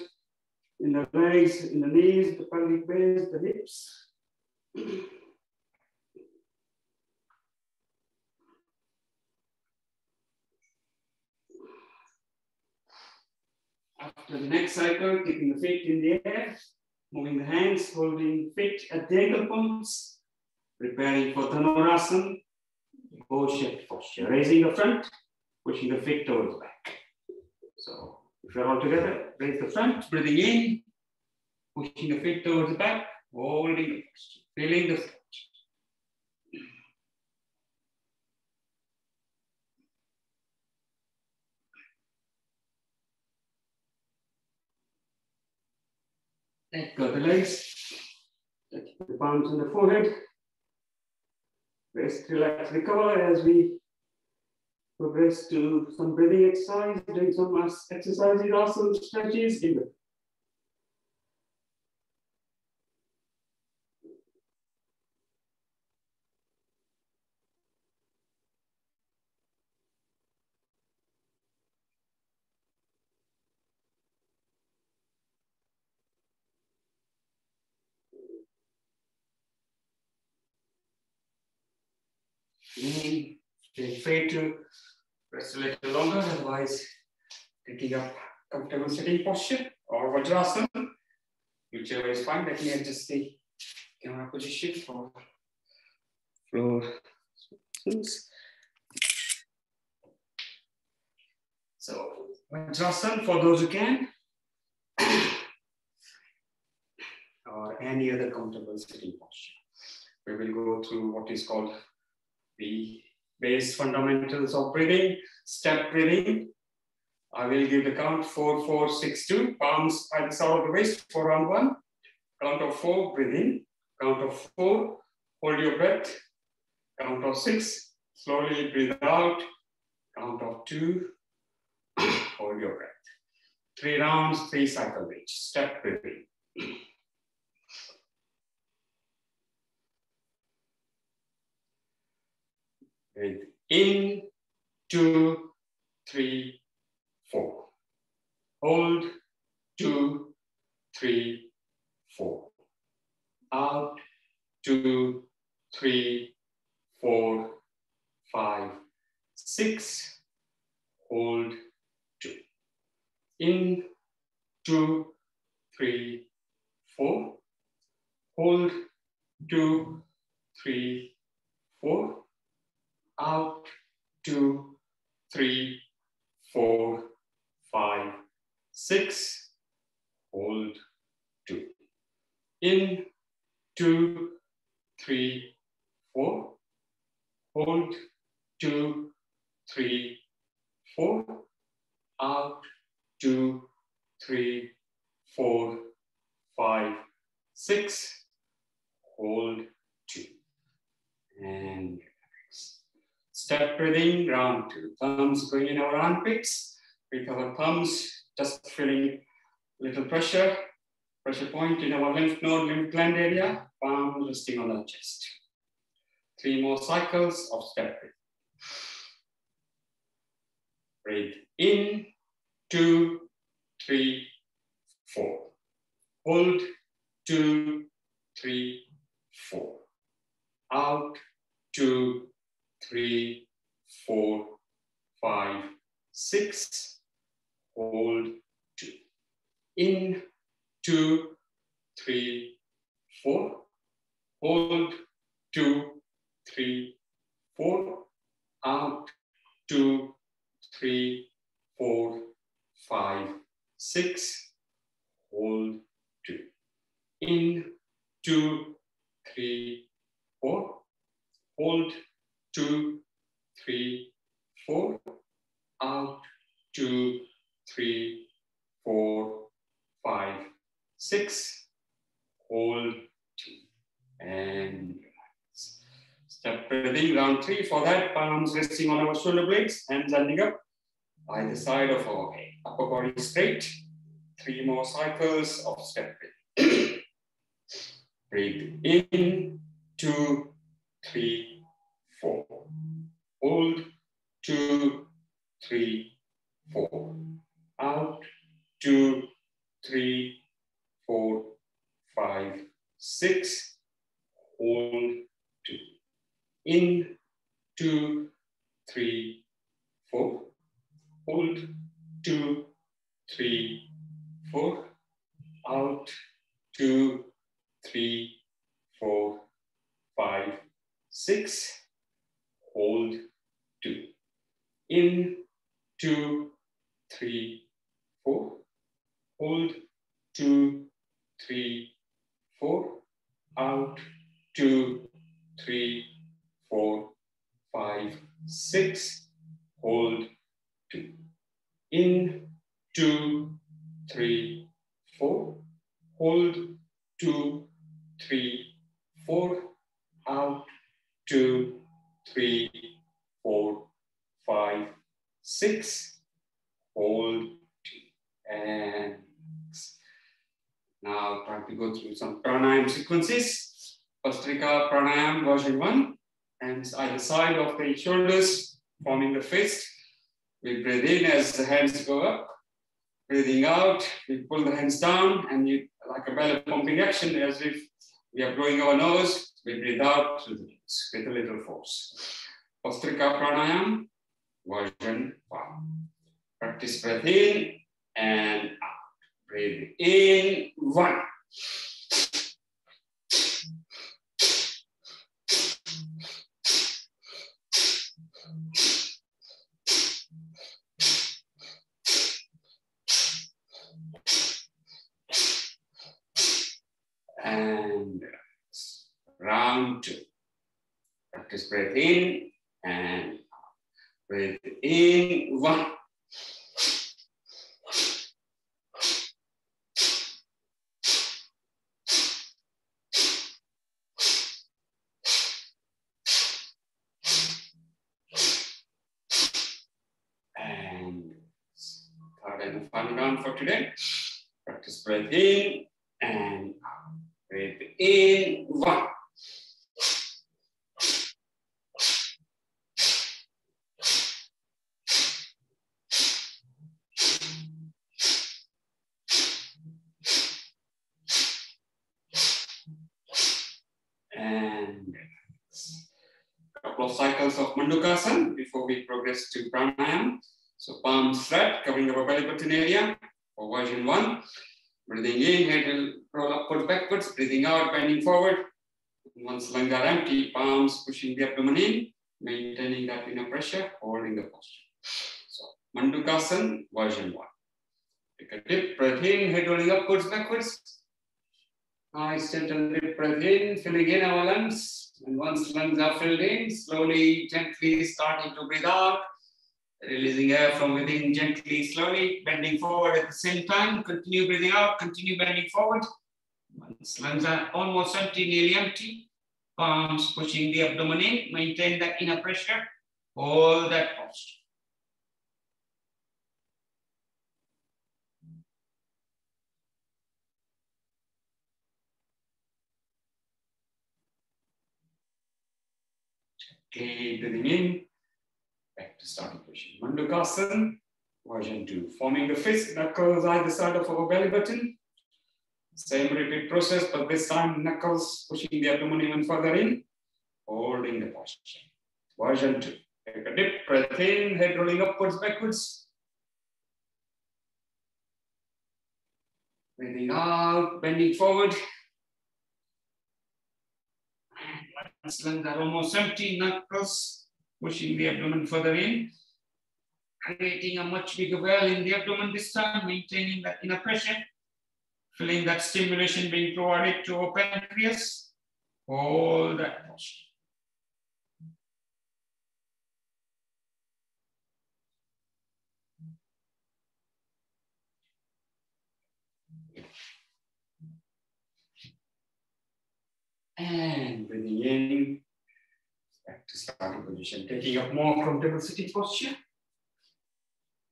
in the legs, in the knees, the pelvic base, the hips. After the next cycle, keeping the feet in the air, moving the hands, holding feet at the ankle points, preparing for Dhanurasana, bow-shaped posture. Raising the front, pushing the feet towards the back. So if you're all together, raise the front, breathing in, pushing the feet towards the back, holding the posture, feeling the stretch. Let go the legs, touch the palms on the forehead. Rest, relax, recover as we progress to some breathing exercise, doing some exercises, asana stretches in the feel free to rest a little longer, otherwise taking up comfortable sitting posture or Vajrasana, whichever is fine. Let me adjust the camera position for floor. So Vajrasana for those who can, or any other comfortable sitting posture. We will go through what is called the base fundamentals of breathing, step breathing. I will give the count 4, 4, 6, 2. Palms at the side of the waist, 4 on 1. Count of 4, breathe in. Count of 4, hold your breath. Count of 6, slowly breathe out. Count of 2, hold your breath. 3 rounds, 3 cycles each. Step breathing. Breathe in, 2, 3, 4. Hold, 2, 3, 4. Out, 2, 3, 4, 5, 6. Hold, 2. In, 2, 3, 4. Hold, 2, 3, 4. Out, 2, 3, 4, 5, 6. Hold, 2. In, 2, 3, 4. Hold, 2, 3, 4. Out, 2, 3, 4, 5, 6. Hold, 2. And relax. Step breathing, round 2. Thumbs going in our armpits, with our thumbs just feeling little pressure point in our lymph node, lymph gland area, palm resting on the chest. 3 more cycles of step breathing. Breathe in, 2, 3, 4. Hold, 2, 3, 4. Out, 2, 3, 4, 5, 6. Hold, 2. In, 2, 3, 4. Hold, 2, 3, 4. Out, 2, 3, 4, 5, 6. Hold, 2. In, 2, 3, 4. Hold, 2, 3, 4. Out, 2, 3, 4, 5, 6. Hold, 2. And relax. Step breathing, round 3. For that, palms resting on our shoulder blades, hands standing up either side of our head. Upper body straight. 3 more cycles of step breathing. Breathe in, 2, 3, 4. Hold, 2, 3, 4. Out, 2, 3, 4, 5, 6. Hold, 2. In, 2, 3, 4. Hold, 2, 3, 4. Out. 2, 3, 4, 5, 6. Hold. 2. In. 2, 3, 4. Hold. 2, 3, 4. Out. 2, 3, 4, 5, 6. Hold. 2. In. 2, 3, 4. Hold. 2, 3, 4. Out. 2, 3, 4, 5, 6. Hold. 2. And now try to go through some pranayam sequences. Pastrika pranayam version 1. Hands either side of the shoulders, forming the fist. We breathe in as the hands go up. Breathing out, we pull the hands down, and you, like a belly pumping action, as if we are blowing our nose. We breathe out through the nose with a little force. Pastrika pranayam version 1. Practice breath in and out. Breathe in. 1. And round 2. Practice breath in and out. Breathe in. 1. And third and final round for today. Practice breath in and out. Breathe in. 1. And a couple of cycles of Mandukasana before we progress to pranayam. So palms flat, covering our belly button area for version 1. Breathing in, head will roll upwards, backwards. Breathing out, bending forward. Once lungs are empty, palms pushing the abdomen in, maintaining that inner pressure, holding the posture. So Mandukasana version 1. Take a deep breath in, head rolling upwards, backwards. Nice gentle deep breath in, filling in our lungs. And once lungs are filled in, slowly, gently starting to breathe out. Releasing air from within gently, slowly, bending forward at the same time. Continue breathing out, continue bending forward. Once lungs are almost empty, nearly empty. Palms pushing the abdomen in, maintain that inner pressure. Hold that posture. Okay, breathing in. Back to starting position. Mandukasana, version 2. Forming the fist, knuckles either side of our belly button. Same repeat process, but this time knuckles pushing the abdomen even further in. Holding the posture. Version 2. Take a deep breath in, head rolling upwards, backwards. Breathing out, bending forward. Once lungs are almost empty, knuckles pushing the abdomen further in, creating a much bigger well in the abdomen this time, maintaining that inner pressure, feeling that stimulation being provided to our pancreas. Hold that posture. And breathing in, back to starting position, taking up more comfortable sitting posture.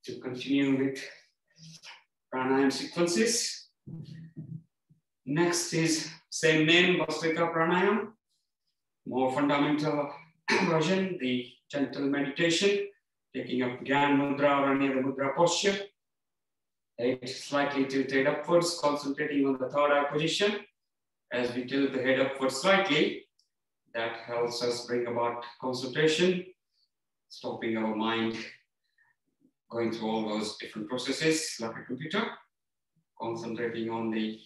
To continue with pranayam sequences. Next is same name, Pastrika pranayam. More fundamental version, the gentle meditation, taking up Gyan Mudra or any other Mudra posture. Head slightly tilted upwards, concentrating on the third eye position. As we tilt the head upwards slightly, that helps us bring about concentration, stopping our mind going through all those different processes like a computer. concentrating on the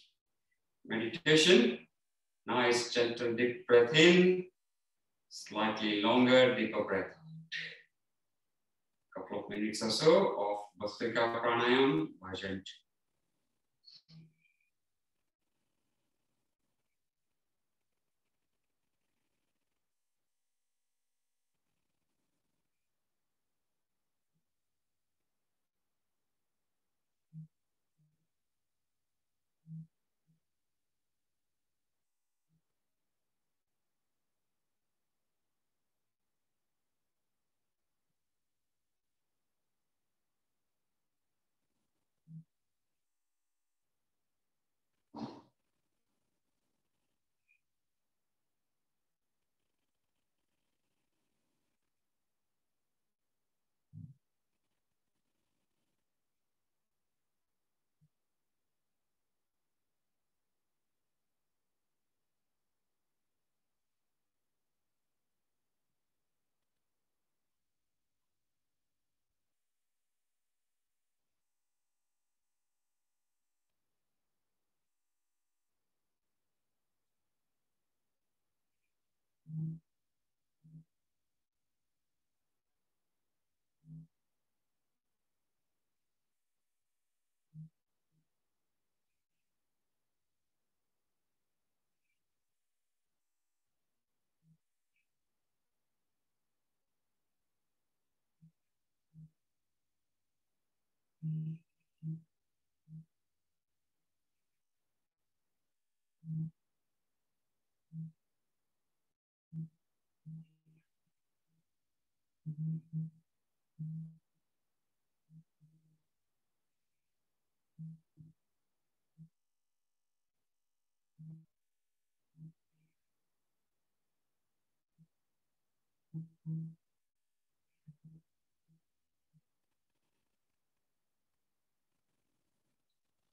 meditation. Nice, gentle, deep breath in. Slightly longer, deeper breath out. Couple of minutes or so of Bhastrika Pranayam, version 2.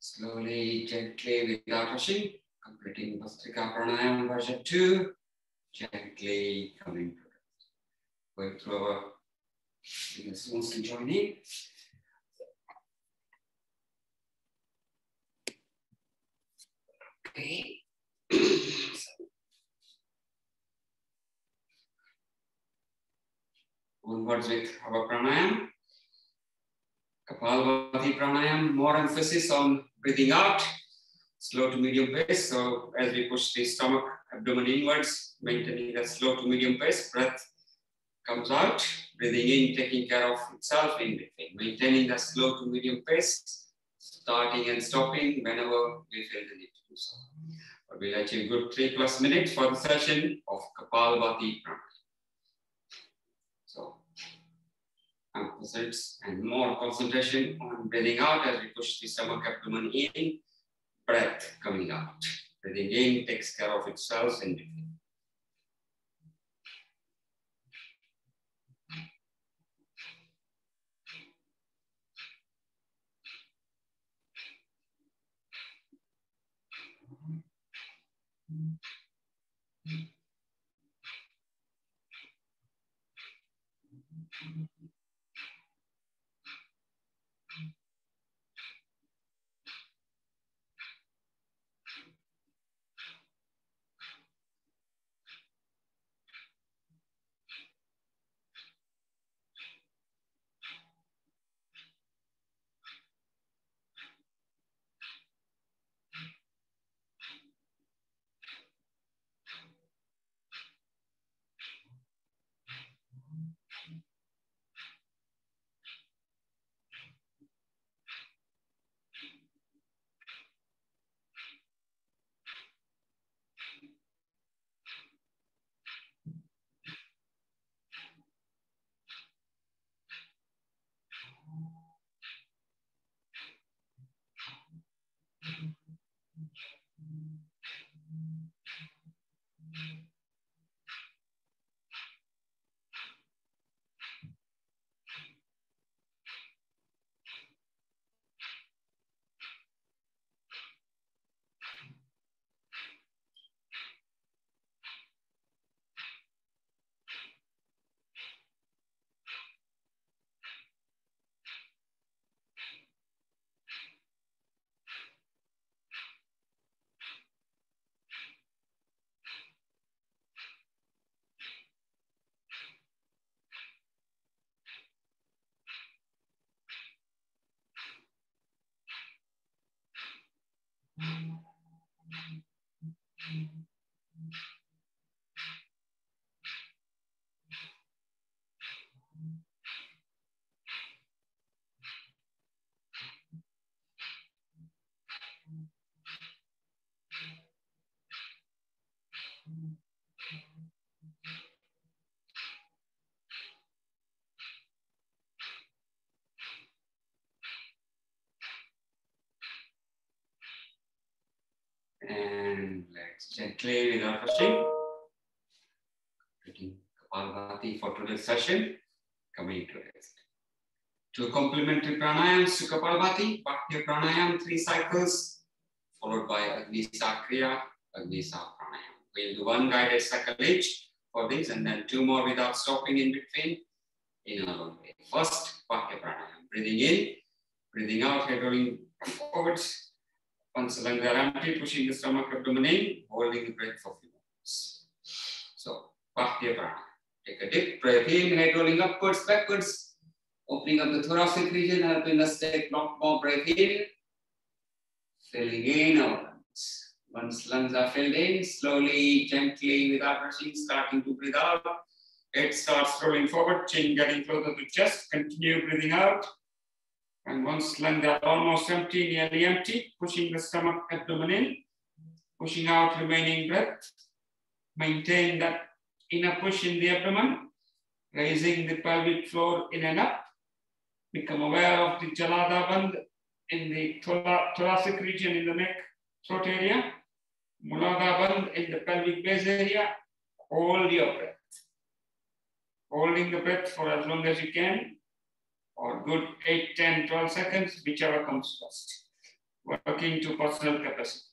Slowly, gently, without rushing, completing Bhastrika Pranayam version 2. Gently coming to rest. Going through our fingers once and joining. Okay. Onwards with our pranayam. Kapalabhati Pranayam, more emphasis on breathing out, slow to medium pace. So as we push the stomach, abdomen inwards, maintaining that slow to medium pace, breath comes out, breathing in, taking care of itself in between, maintaining that slow to medium pace, starting and stopping whenever we feel the need to do so. But we'll achieve good 3+ minutes for the session of Kapalabhati Pranayam. So emphasis and more concentration on breathing out as we push the stomach, abdomen in, breath coming out. Breathing in takes care of itself in between. And let's gently, without rushing, taking Kapalabhati for today's session, coming to rest. Two complementary pranayams to Kapalabhati, Bhakti Pranayam, 3 cycles, followed by Agni Sakriya, Agni Pranayam. We'll do 1 guided cycle each for this, and then 2 more without stopping in between in our own way. First, Bhakti Pranayam. Breathing in, breathing out, head rolling forwards. Once lungs are empty, pushing the stomach abdomen in, holding the breath for a few moments. So, Bhakti Pranayam. Take a deep breath in, head rolling upwards, backwards, opening up the thoracic region, helping us take long more breath in, filling in our lungs. Once lungs are filled in, slowly, gently, without rushing, starting to breathe out. Head starts rolling forward, chin getting closer to chest. Continue breathing out. And once lungs are almost empty, nearly empty, pushing the stomach, abdomen in, pushing out remaining breath. Maintain that inner push in the abdomen, raising the pelvic floor in and up. Become aware of the Jalada Bandh in the thoracic region in the neck, throat area. Mulada Bandh in the pelvic base area. Hold your breath. Holding the breath for as long as you can, or good 8, 10, 12 seconds, whichever comes first. Working to personal capacity.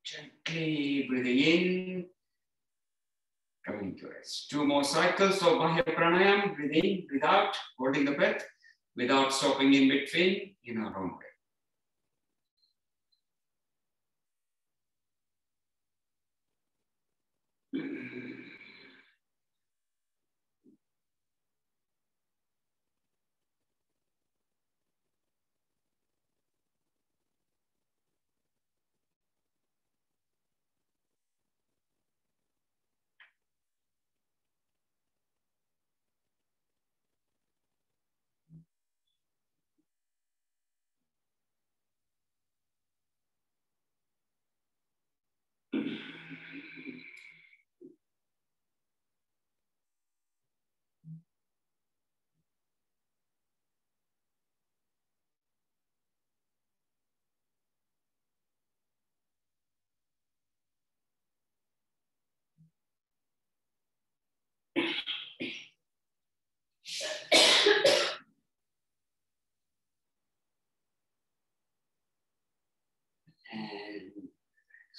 Gently breathing in, coming to rest. 2 more cycles of Bahya Pranayam. Breathe in, breathe out, holding the breath, without stopping in between, in our own way. And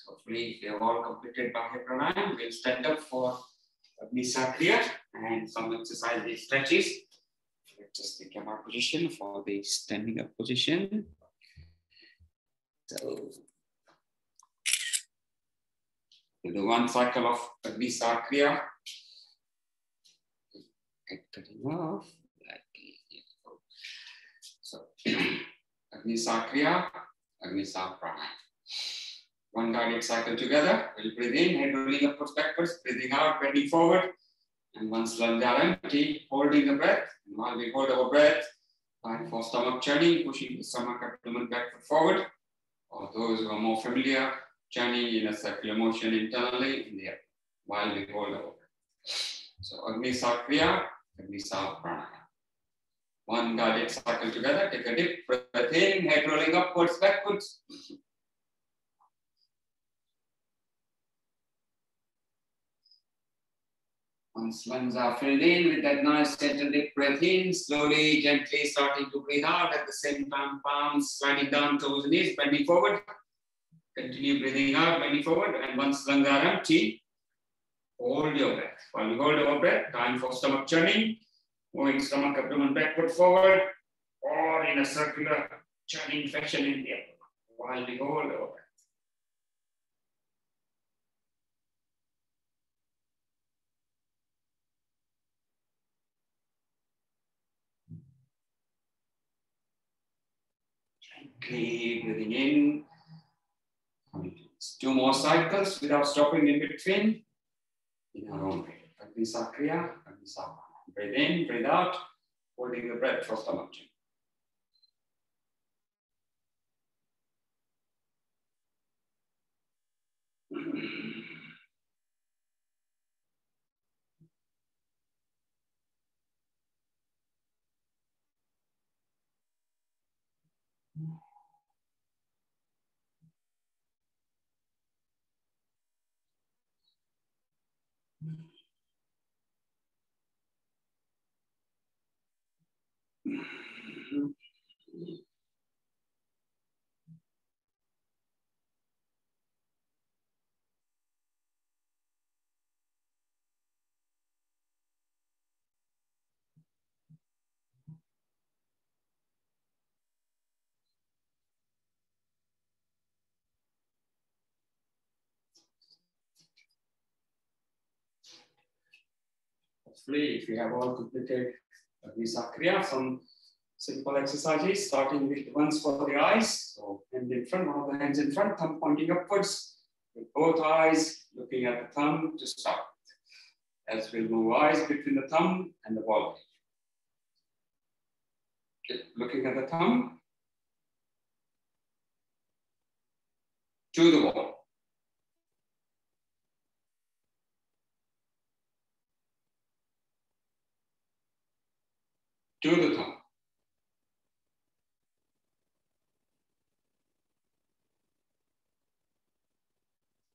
hopefully, if you have all completed Bahya Pranayam, we'll stand up for Agni Sakriya and some exercise stretches. Let's just take our position for the standing up position. So, we'll do 1 cycle of Agni Sakriya. Cutting off. So, Agni Sakriya, Agni Pranayam. 1 guided cycle together. We'll breathe in, head rolling upwards, backwards, breathing out, bending forward. And once lungs are empty, holding the breath. And while we hold our breath, time for stomach churning, pushing the stomach abdomen backward forward. Or those who are more familiar, churning in a circular motion internally in the air while we hold our breath. So Agni Sakriya, Agni Pranayam. 1 guided cycle together. Take a deep breath in, head rolling upwards, backwards. Once lungs are filled in with that nice gentle deep breath in, slowly, gently starting to breathe out. At the same time, palms sliding down towards the knees, bending forward. Continue breathing out, bending forward. And once lungs are empty, hold your breath. While we hold our breath, time for stomach churning. Moving stomach abdomen backward forward, or in a circular churning fashion in the abdomen. While we hold our breath. Keep breathing in. 2 more cycles without stopping in between. In our own way. Agnisakriya, Agnisapana. Breathe in, breathe out, holding the breath for stomach. Hopefully, if you have all completed Agnisakriya, some simple exercises, starting with ones for the eyes. So, hand in front, one of the hands in front, thumb pointing upwards, with both eyes looking at the thumb to start. As we'll move eyes between the thumb and the ball. Keep looking at the thumb to the wall. To the thumb.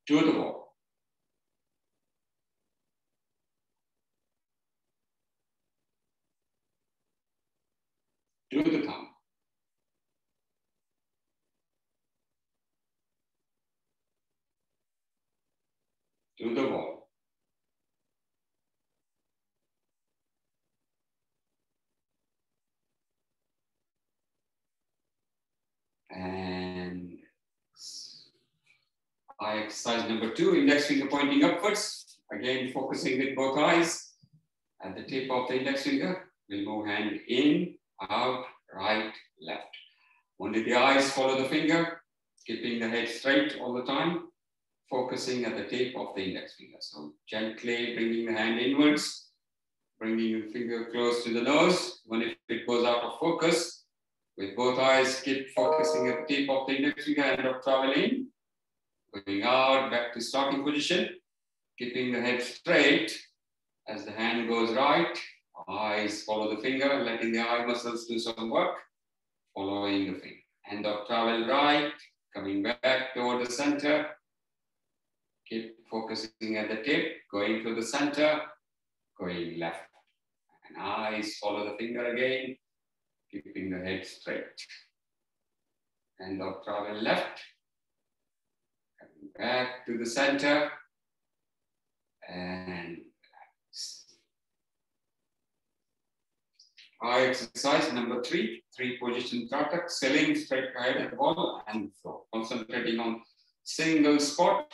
To the wall. To the thumb. To the wall. And eye exercise number 2, index finger pointing upwards. Again, focusing with both eyes. At the tip of the index finger, we'll move hand in, out, right, left. Only the eyes follow the finger, keeping the head straight all the time, focusing at the tip of the index finger. So gently bringing the hand inwards, bringing the finger close to the nose. When if it goes out of focus, with both eyes, keep focusing at the tip of the index finger and not travel in. Going out, back to starting position, keeping the head straight. As the hand goes right, eyes follow the finger, letting the eye muscles do some work, following the finger. End of travel right, coming back toward the center. Keep focusing at the tip, going to the center, going left. And eyes follow the finger again, keeping the head straight. End of travel left, coming back to the center, and eye exercise number 3, 3-position Tratak, sailing straight ahead at the ball and floor. Concentrating on single spot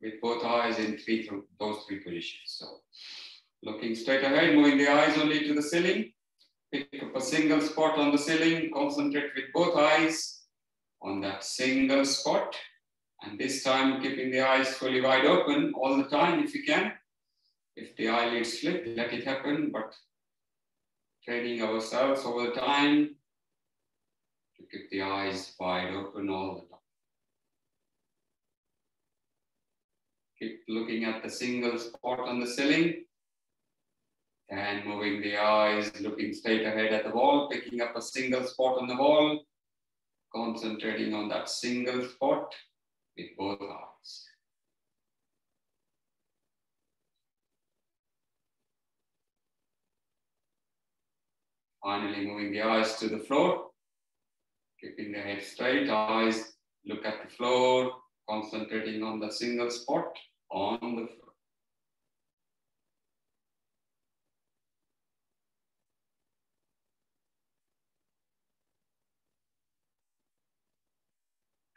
with both eyes in those three positions. So, looking straight ahead, moving the eyes only to the ceiling. Pick up a single spot on the ceiling, concentrate with both eyes on that single spot. And this time, keeping the eyes fully wide open all the time if you can. If the eyelids slip, let it happen, but training ourselves over time to keep the eyes wide open all the time. Keep looking at the single spot on the ceiling and moving the eyes, looking straight ahead at the wall, picking up a single spot on the wall, concentrating on that single spot with both eyes. Finally, moving the eyes to the floor, keeping the head straight, eyes look at the floor, concentrating on the single spot on the floor.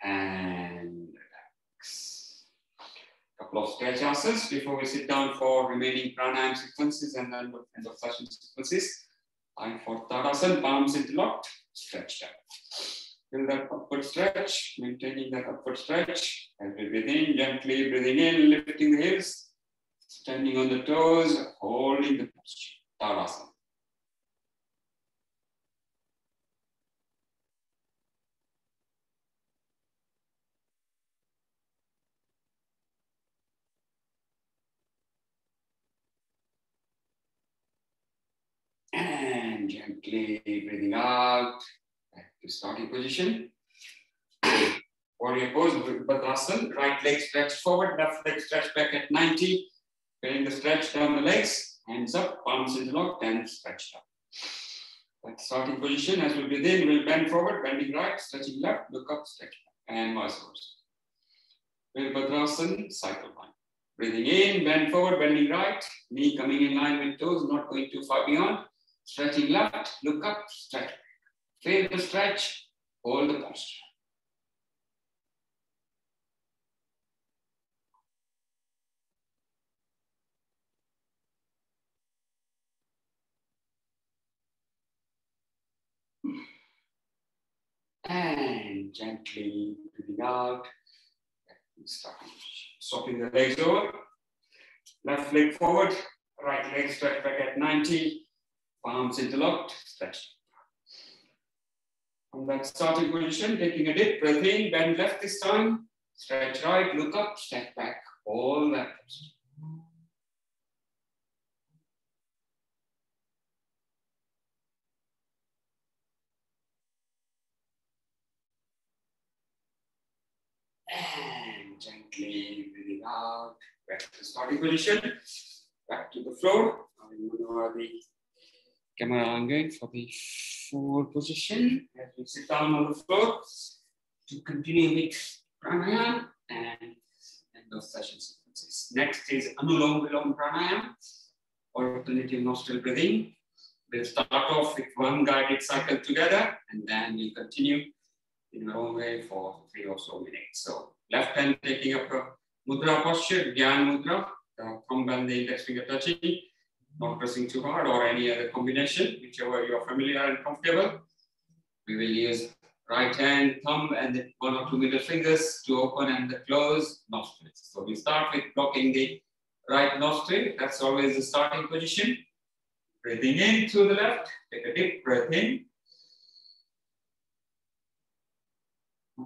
And relax. Couple of stretch asanas before we sit down for remaining pranayam sequences and then end of session sequences. Time for Tadasana, palms interlocked, stretched out. Feel that upward stretch, maintaining that upward stretch. As we breathe in, gently breathing in, lifting the hips, standing on the toes, holding the posture. Tadasana. And gently breathing out, back to starting position. Warrior pose, Bhadrasana, right leg stretched forward, left leg stretched back at 90. Feeling the stretch down the legs, hands up, palms interlocked, and stretched up. That starting position, as we breathe in, we'll bend forward, bending right, stretching left, look up, stretch back, and vice versa. Virabhadrasana, cycle line. Breathing in, bend forward, bending right, knee coming in line with toes, not going too far beyond. Stretching left, look up, stretch back. Feel the stretch, hold the posture. And gently breathing out, starting. Swapping the legs over, left leg forward, right leg stretch back at 90, palms interlocked, stretch. From that starting position, taking a deep breath in, bend left this time, stretch right, look up, step back, all that. And gently breathing out, back to the starting position, back to the floor. The camera angle for the full position as we sit down on the floor to continue with pranayam and those session sequences. Next is Anulom Vilom Pranayam, alternative nostril breathing. We'll start off with one guided cycle together and then we'll continue in our own way for 3 or so minutes. So left hand taking up a mudra posture, Gyan Mudra, the thumb and the index finger touching, not pressing too hard or any other combination, whichever you are familiar and comfortable. We will use right hand, thumb, and then 1 or 2 middle fingers to open and close nostrils. So we start with blocking the right nostril. That's always the starting position. Breathing in through the left, take a deep breath in.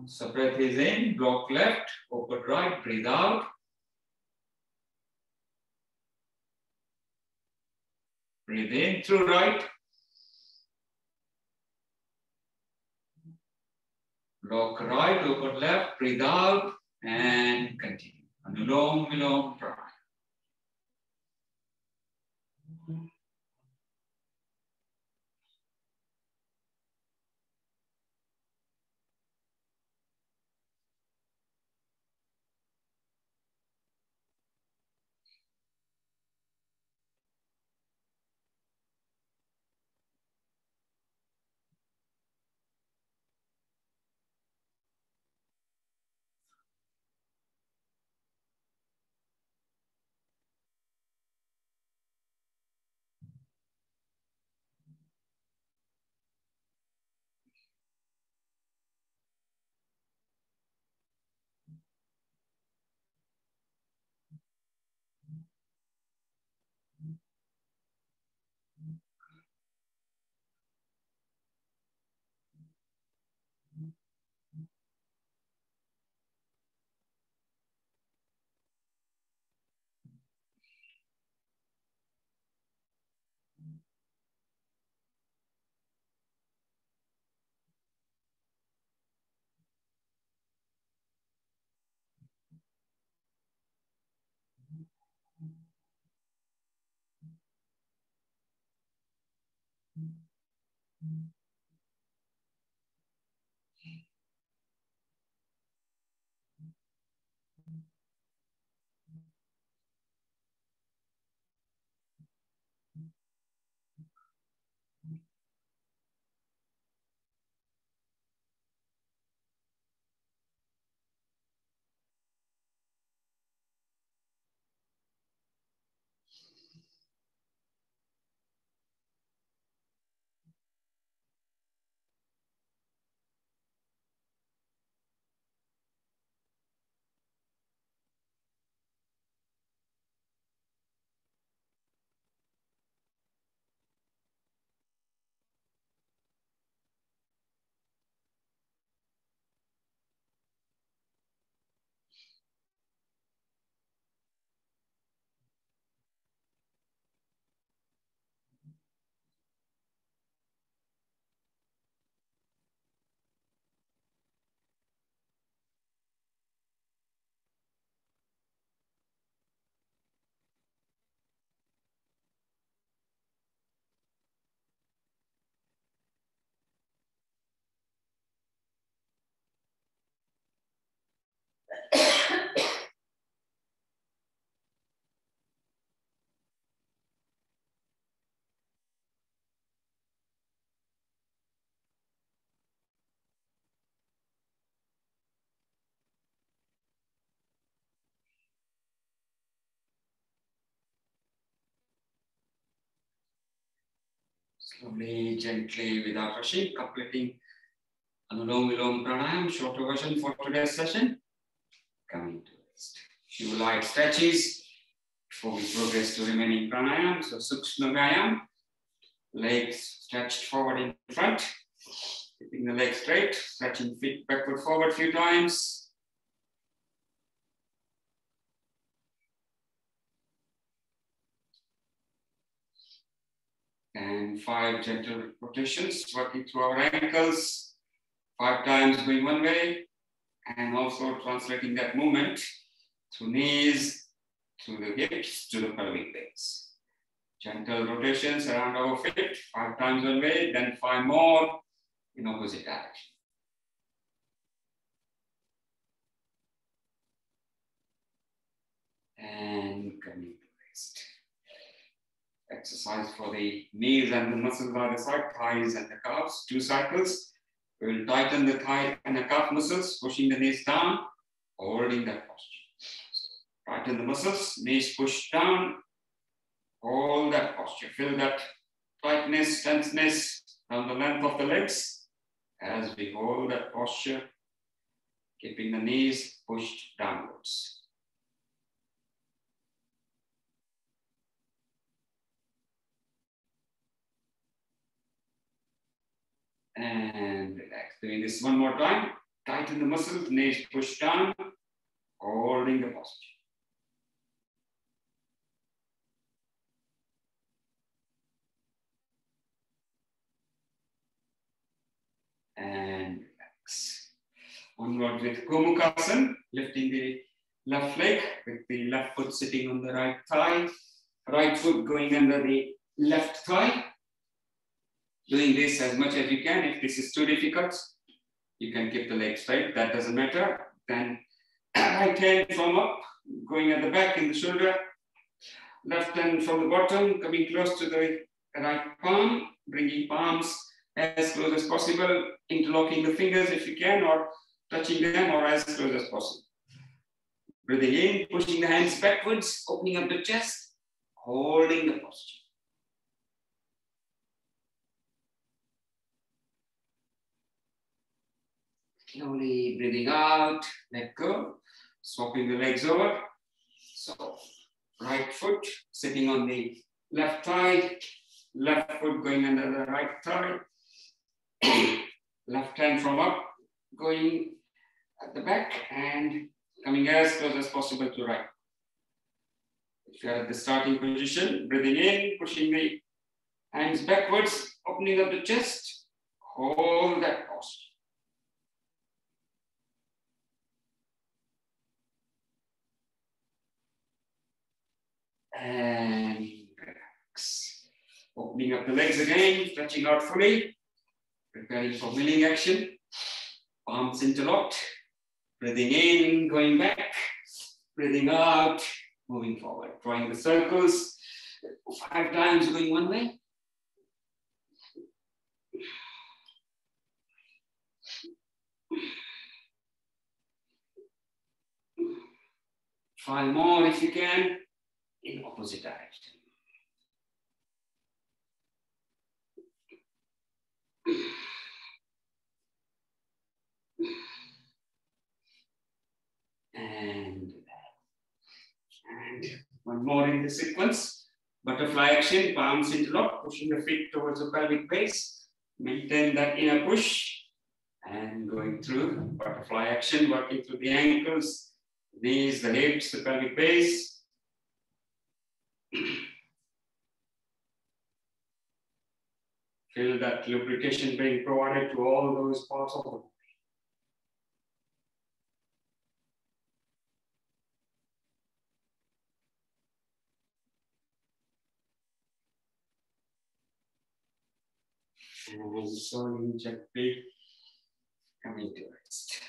So breath is in, block left, open right, breathe out. Breathe in through right. Block right, open left, breathe out, and continue. Anulom Vilom Pranayam. Slowly, gently, without rushing, completing Anulom Pranayam, shorter version for today's session. Coming to rest. Few light stretches before we progress to remaining pranayam. So Sukshma Vyayam, legs stretched forward in front, keeping the legs straight, stretching feet backward forward a few times. And 5 gentle rotations, working through our ankles, 5 times going one way, and also translating that movement through knees, through the hips, to the pelvic base. Gentle rotations around our feet, 5 times one way, then 5 more in opposite direction. And coming to rest. Exercise for the knees and the muscles by the side, thighs and the calves, 2 cycles. We will tighten the thigh and the calf muscles, pushing the knees down, holding that posture. So, tighten the muscles, knees push down, hold that posture. Feel that tightness, tenseness down the length of the legs as we hold that posture, keeping the knees pushed downwards. And relax. Doing this one more time. Tighten the muscles, knees push down, holding the posture. And relax. Onward with Gomukhasana, lifting the left leg with the left foot sitting on the right thigh, right foot going under the left thigh. Doing this as much as you can. If this is too difficult, you can keep the leg straight, that doesn't matter. Then right hand from up, going at the back in the shoulder, left hand from the bottom, coming close to the right palm, bringing palms as close as possible, interlocking the fingers if you can, or touching them, or as close as possible. Breathing in, pushing the hands backwards, opening up the chest, holding the posture. Slowly breathing out, let go, swapping the legs over. So, right foot sitting on the left thigh, left foot going under the right thigh, left hand from up, going at the back and coming as close as possible to right. If you are at the starting position, breathing in, pushing the hands backwards, opening up the chest, hold that posture. And relax. Opening up the legs again, stretching out fully, preparing for milling action. Palms interlocked. Breathing in, going back. Breathing out, moving forward. Drawing the circles. 5 times going one way. Five more if you can, in opposite direction. And one more in the sequence. Butterfly action, palms interlock, pushing the feet towards the pelvic base. Maintain that inner push. And going through butterfly action, working through the ankles, knees, the hips, the pelvic base. Feel that lubrication being provided to all those parts of the body. And slowly, gently coming to rest.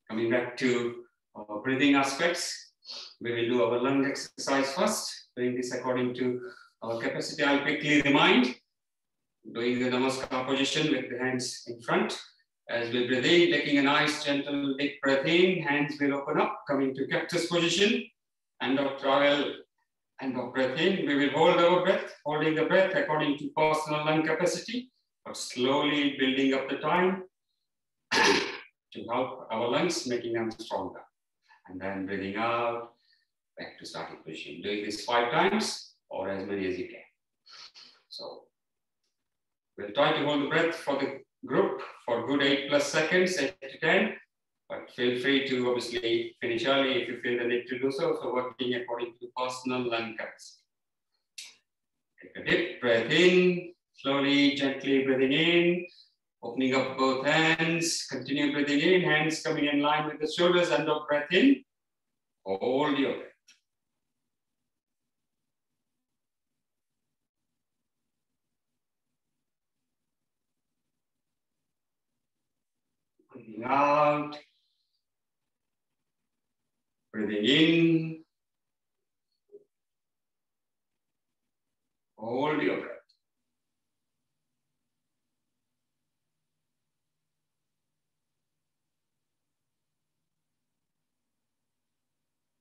Coming back to our breathing aspects, we will do our lung exercise first. Doing this according to our capacity. I'll quickly remind. Doing the Namaste position with the hands in front. As we breathe in, taking a nice gentle deep breath in, hands will open up, coming to cactus position. End of travel and of breath in. We will hold our breath, holding the breath according to personal lung capacity, but slowly building up the time to help our lungs, making them stronger. And then breathing out, back to starting position. Doing this 5 times or as many as you can. So we'll try to hold the breath for the group for good 8+ seconds, 8 to 10. But feel free to obviously finish early if you feel the need to do so. So working according to personal lung capacity. Take a deep breath in, slowly, gently breathing in, opening up both hands, continue breathing in, hands coming in line with the shoulders, and of breath in, hold your breath. Breathing out, breathing in, hold your breath.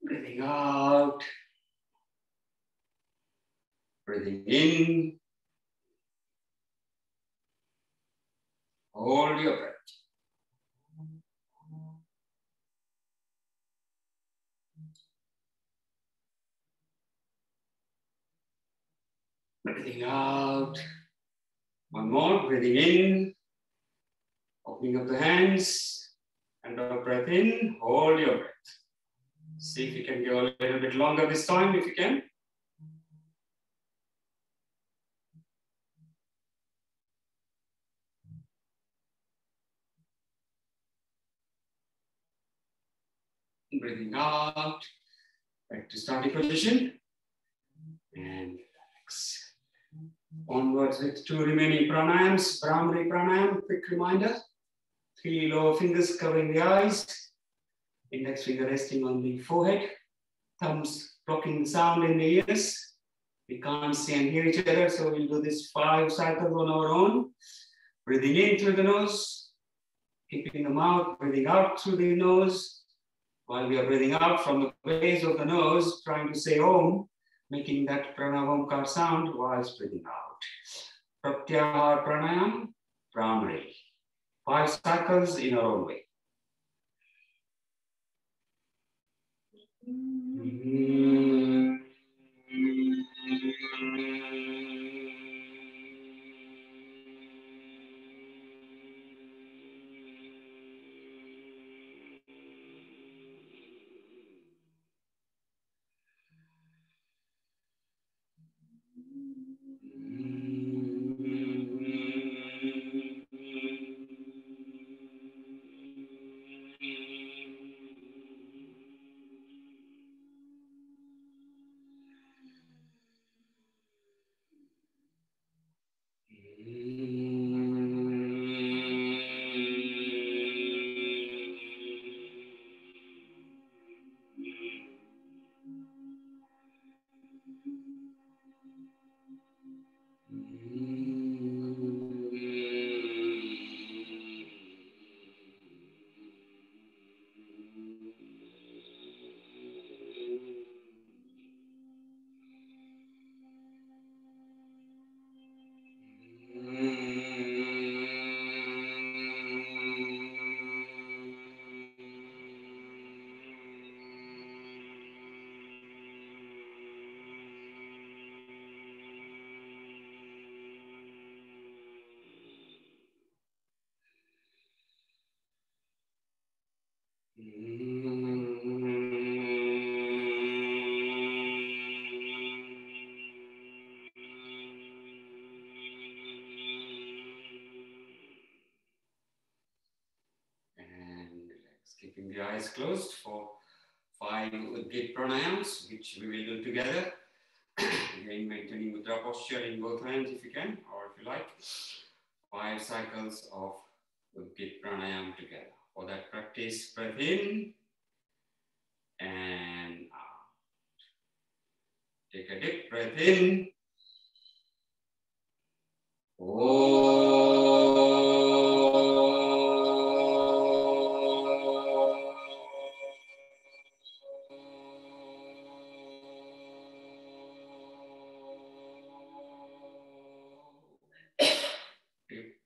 Breathing out, breathing in, hold your breath. Breathing out. One more, breathing in, opening up the hands, and out breath in, hold your breath. See if you can go a little bit longer this time, if you can. Breathing out, back to starting position, and relax. Onwards with 2 remaining pranayams. Brahmari pranayam, quick reminder. 3 lower fingers covering the eyes, index finger resting on the forehead, thumbs blocking the sound in the ears. We can't see and hear each other, so we'll do this 5 cycles on our own. Breathing in through the nose, keeping the mouth, breathing out through the nose. While we are breathing out from the base of the nose, trying to say Om, making that Pranavamkar sound whilst breathing out. Pratyahar Pranayam, Brahmari. 5 cycles in our own way. Keeping the eyes closed for 5 Udgit pranayams, which we will do together. Again, maintaining mudra posture in both hands if you can, or if you like. 5 cycles of Udgit pranayam together. For that practice, breath in and out. Take a deep breath in.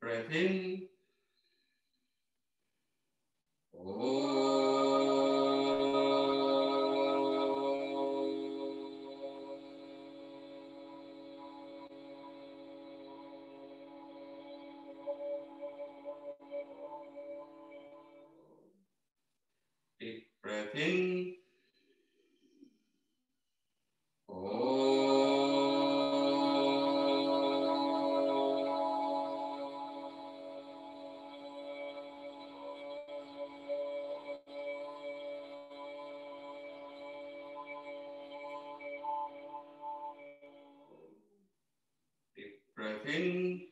breath in. Deep breath in. Deep breath in.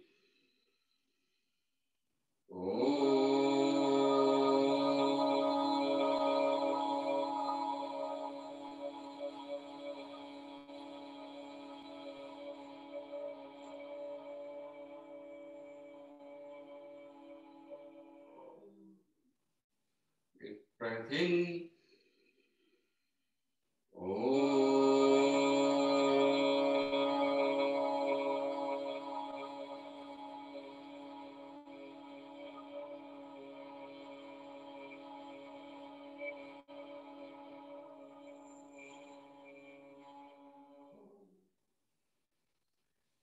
Deep breath in.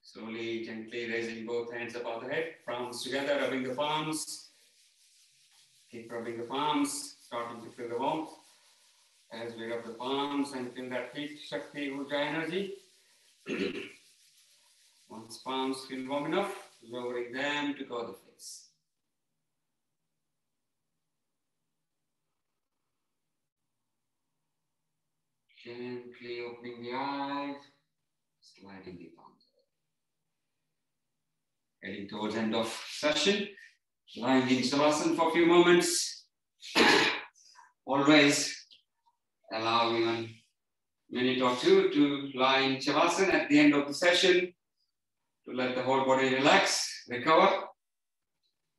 Slowly, gently raising both hands above the head, palms together, rubbing the palms. Keep rubbing the palms, starting to feel the warmth. As we rub the palms and feel that heat, Shakti, Urja energy. Once palms feel warm enough, lowering them to cover the face. Gently opening the eyes, sliding the palms. Heading towards end of session. Lying in Shavasana for a few moments. Always allowing 1 minute or two to lie in Shavasana at the end of the session to let the whole body relax, recover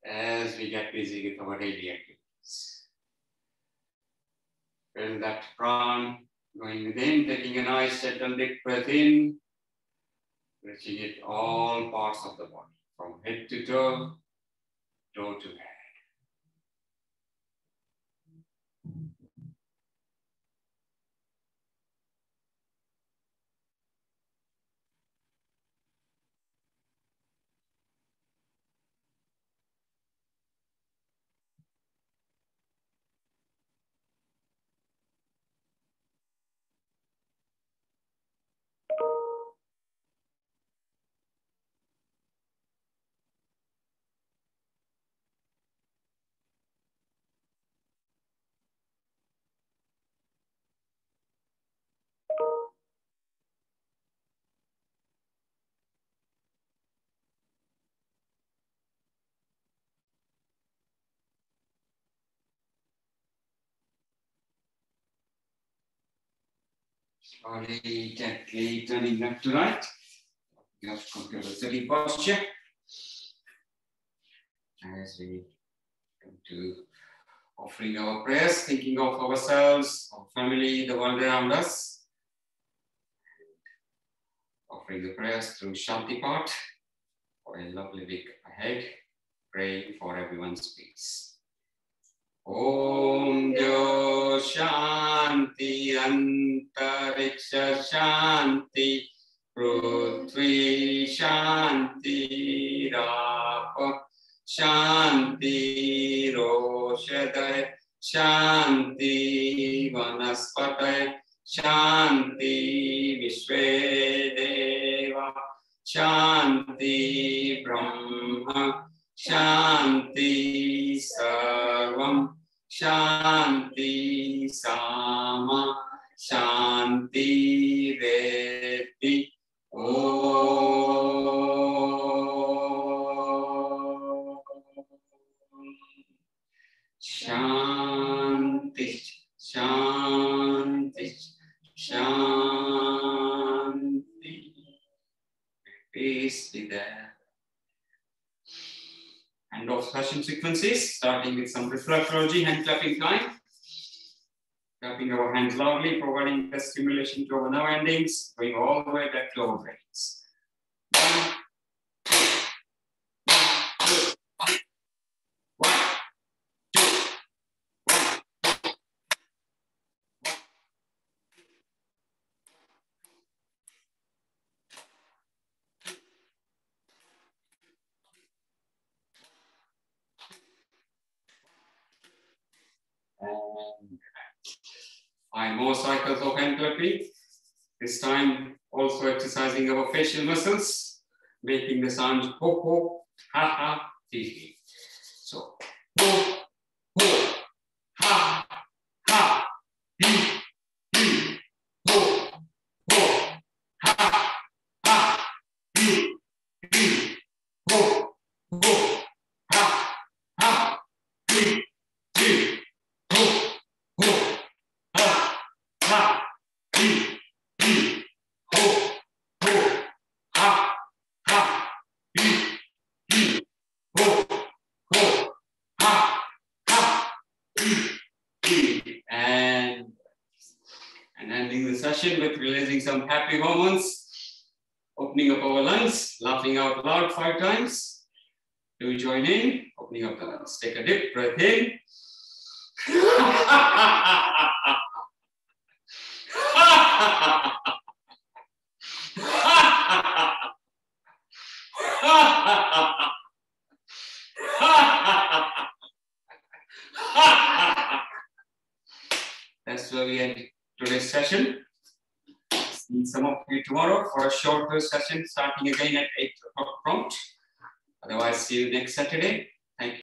as we get busy with our daily activities. Feel that pran going within, taking a nice gentle deep breath in, reaching it all parts of the body, from head to toe, toe to head. Slowly, gently turning left to right. You have to come to the sitting posture. As we come to offering our prayers, thinking of ourselves, our family, the world around us. Offering the prayers through Shanti part for a lovely week ahead. Praying for everyone's peace. Om Jo Shanti Antariksha Shanti Prithvi Shanti Rapa Shanti Roshadaya Shanti Vanaspataya Shanti Vishvedeva Shanti Brahma Shanti Sarvam Shanti Sama Shanti Veddi Om Shanti Shanti Shanti. Peace be there. End of session sequences, starting with some reflexology, hand clapping time. Clapping our hands loudly, providing the stimulation to our nerve endings, going all the way back to our brains. 1, 2, 1, 2, 5 more cycles of hand clapping. This time also exercising our facial muscles, making the sound ho ho, ha ha, hee hee. So ho ho, ha ha, hee hee, ho ho, ha ha, hee hee, ho ho, ha ha, hee hee, ho ho, ha ha, hee hee, ho ho, ha ha, hee hee, ho ho, ha ha, hee hee. And ending the session with releasing some happy hormones, opening up our lungs, laughing out loud 5 times. Do you join in? Opening up the lungs. Take a deep breath in. That's where we end today's session. See some of you tomorrow for a shorter session starting again at 8 o'clock prompt. Otherwise, see you next Saturday. Thank you.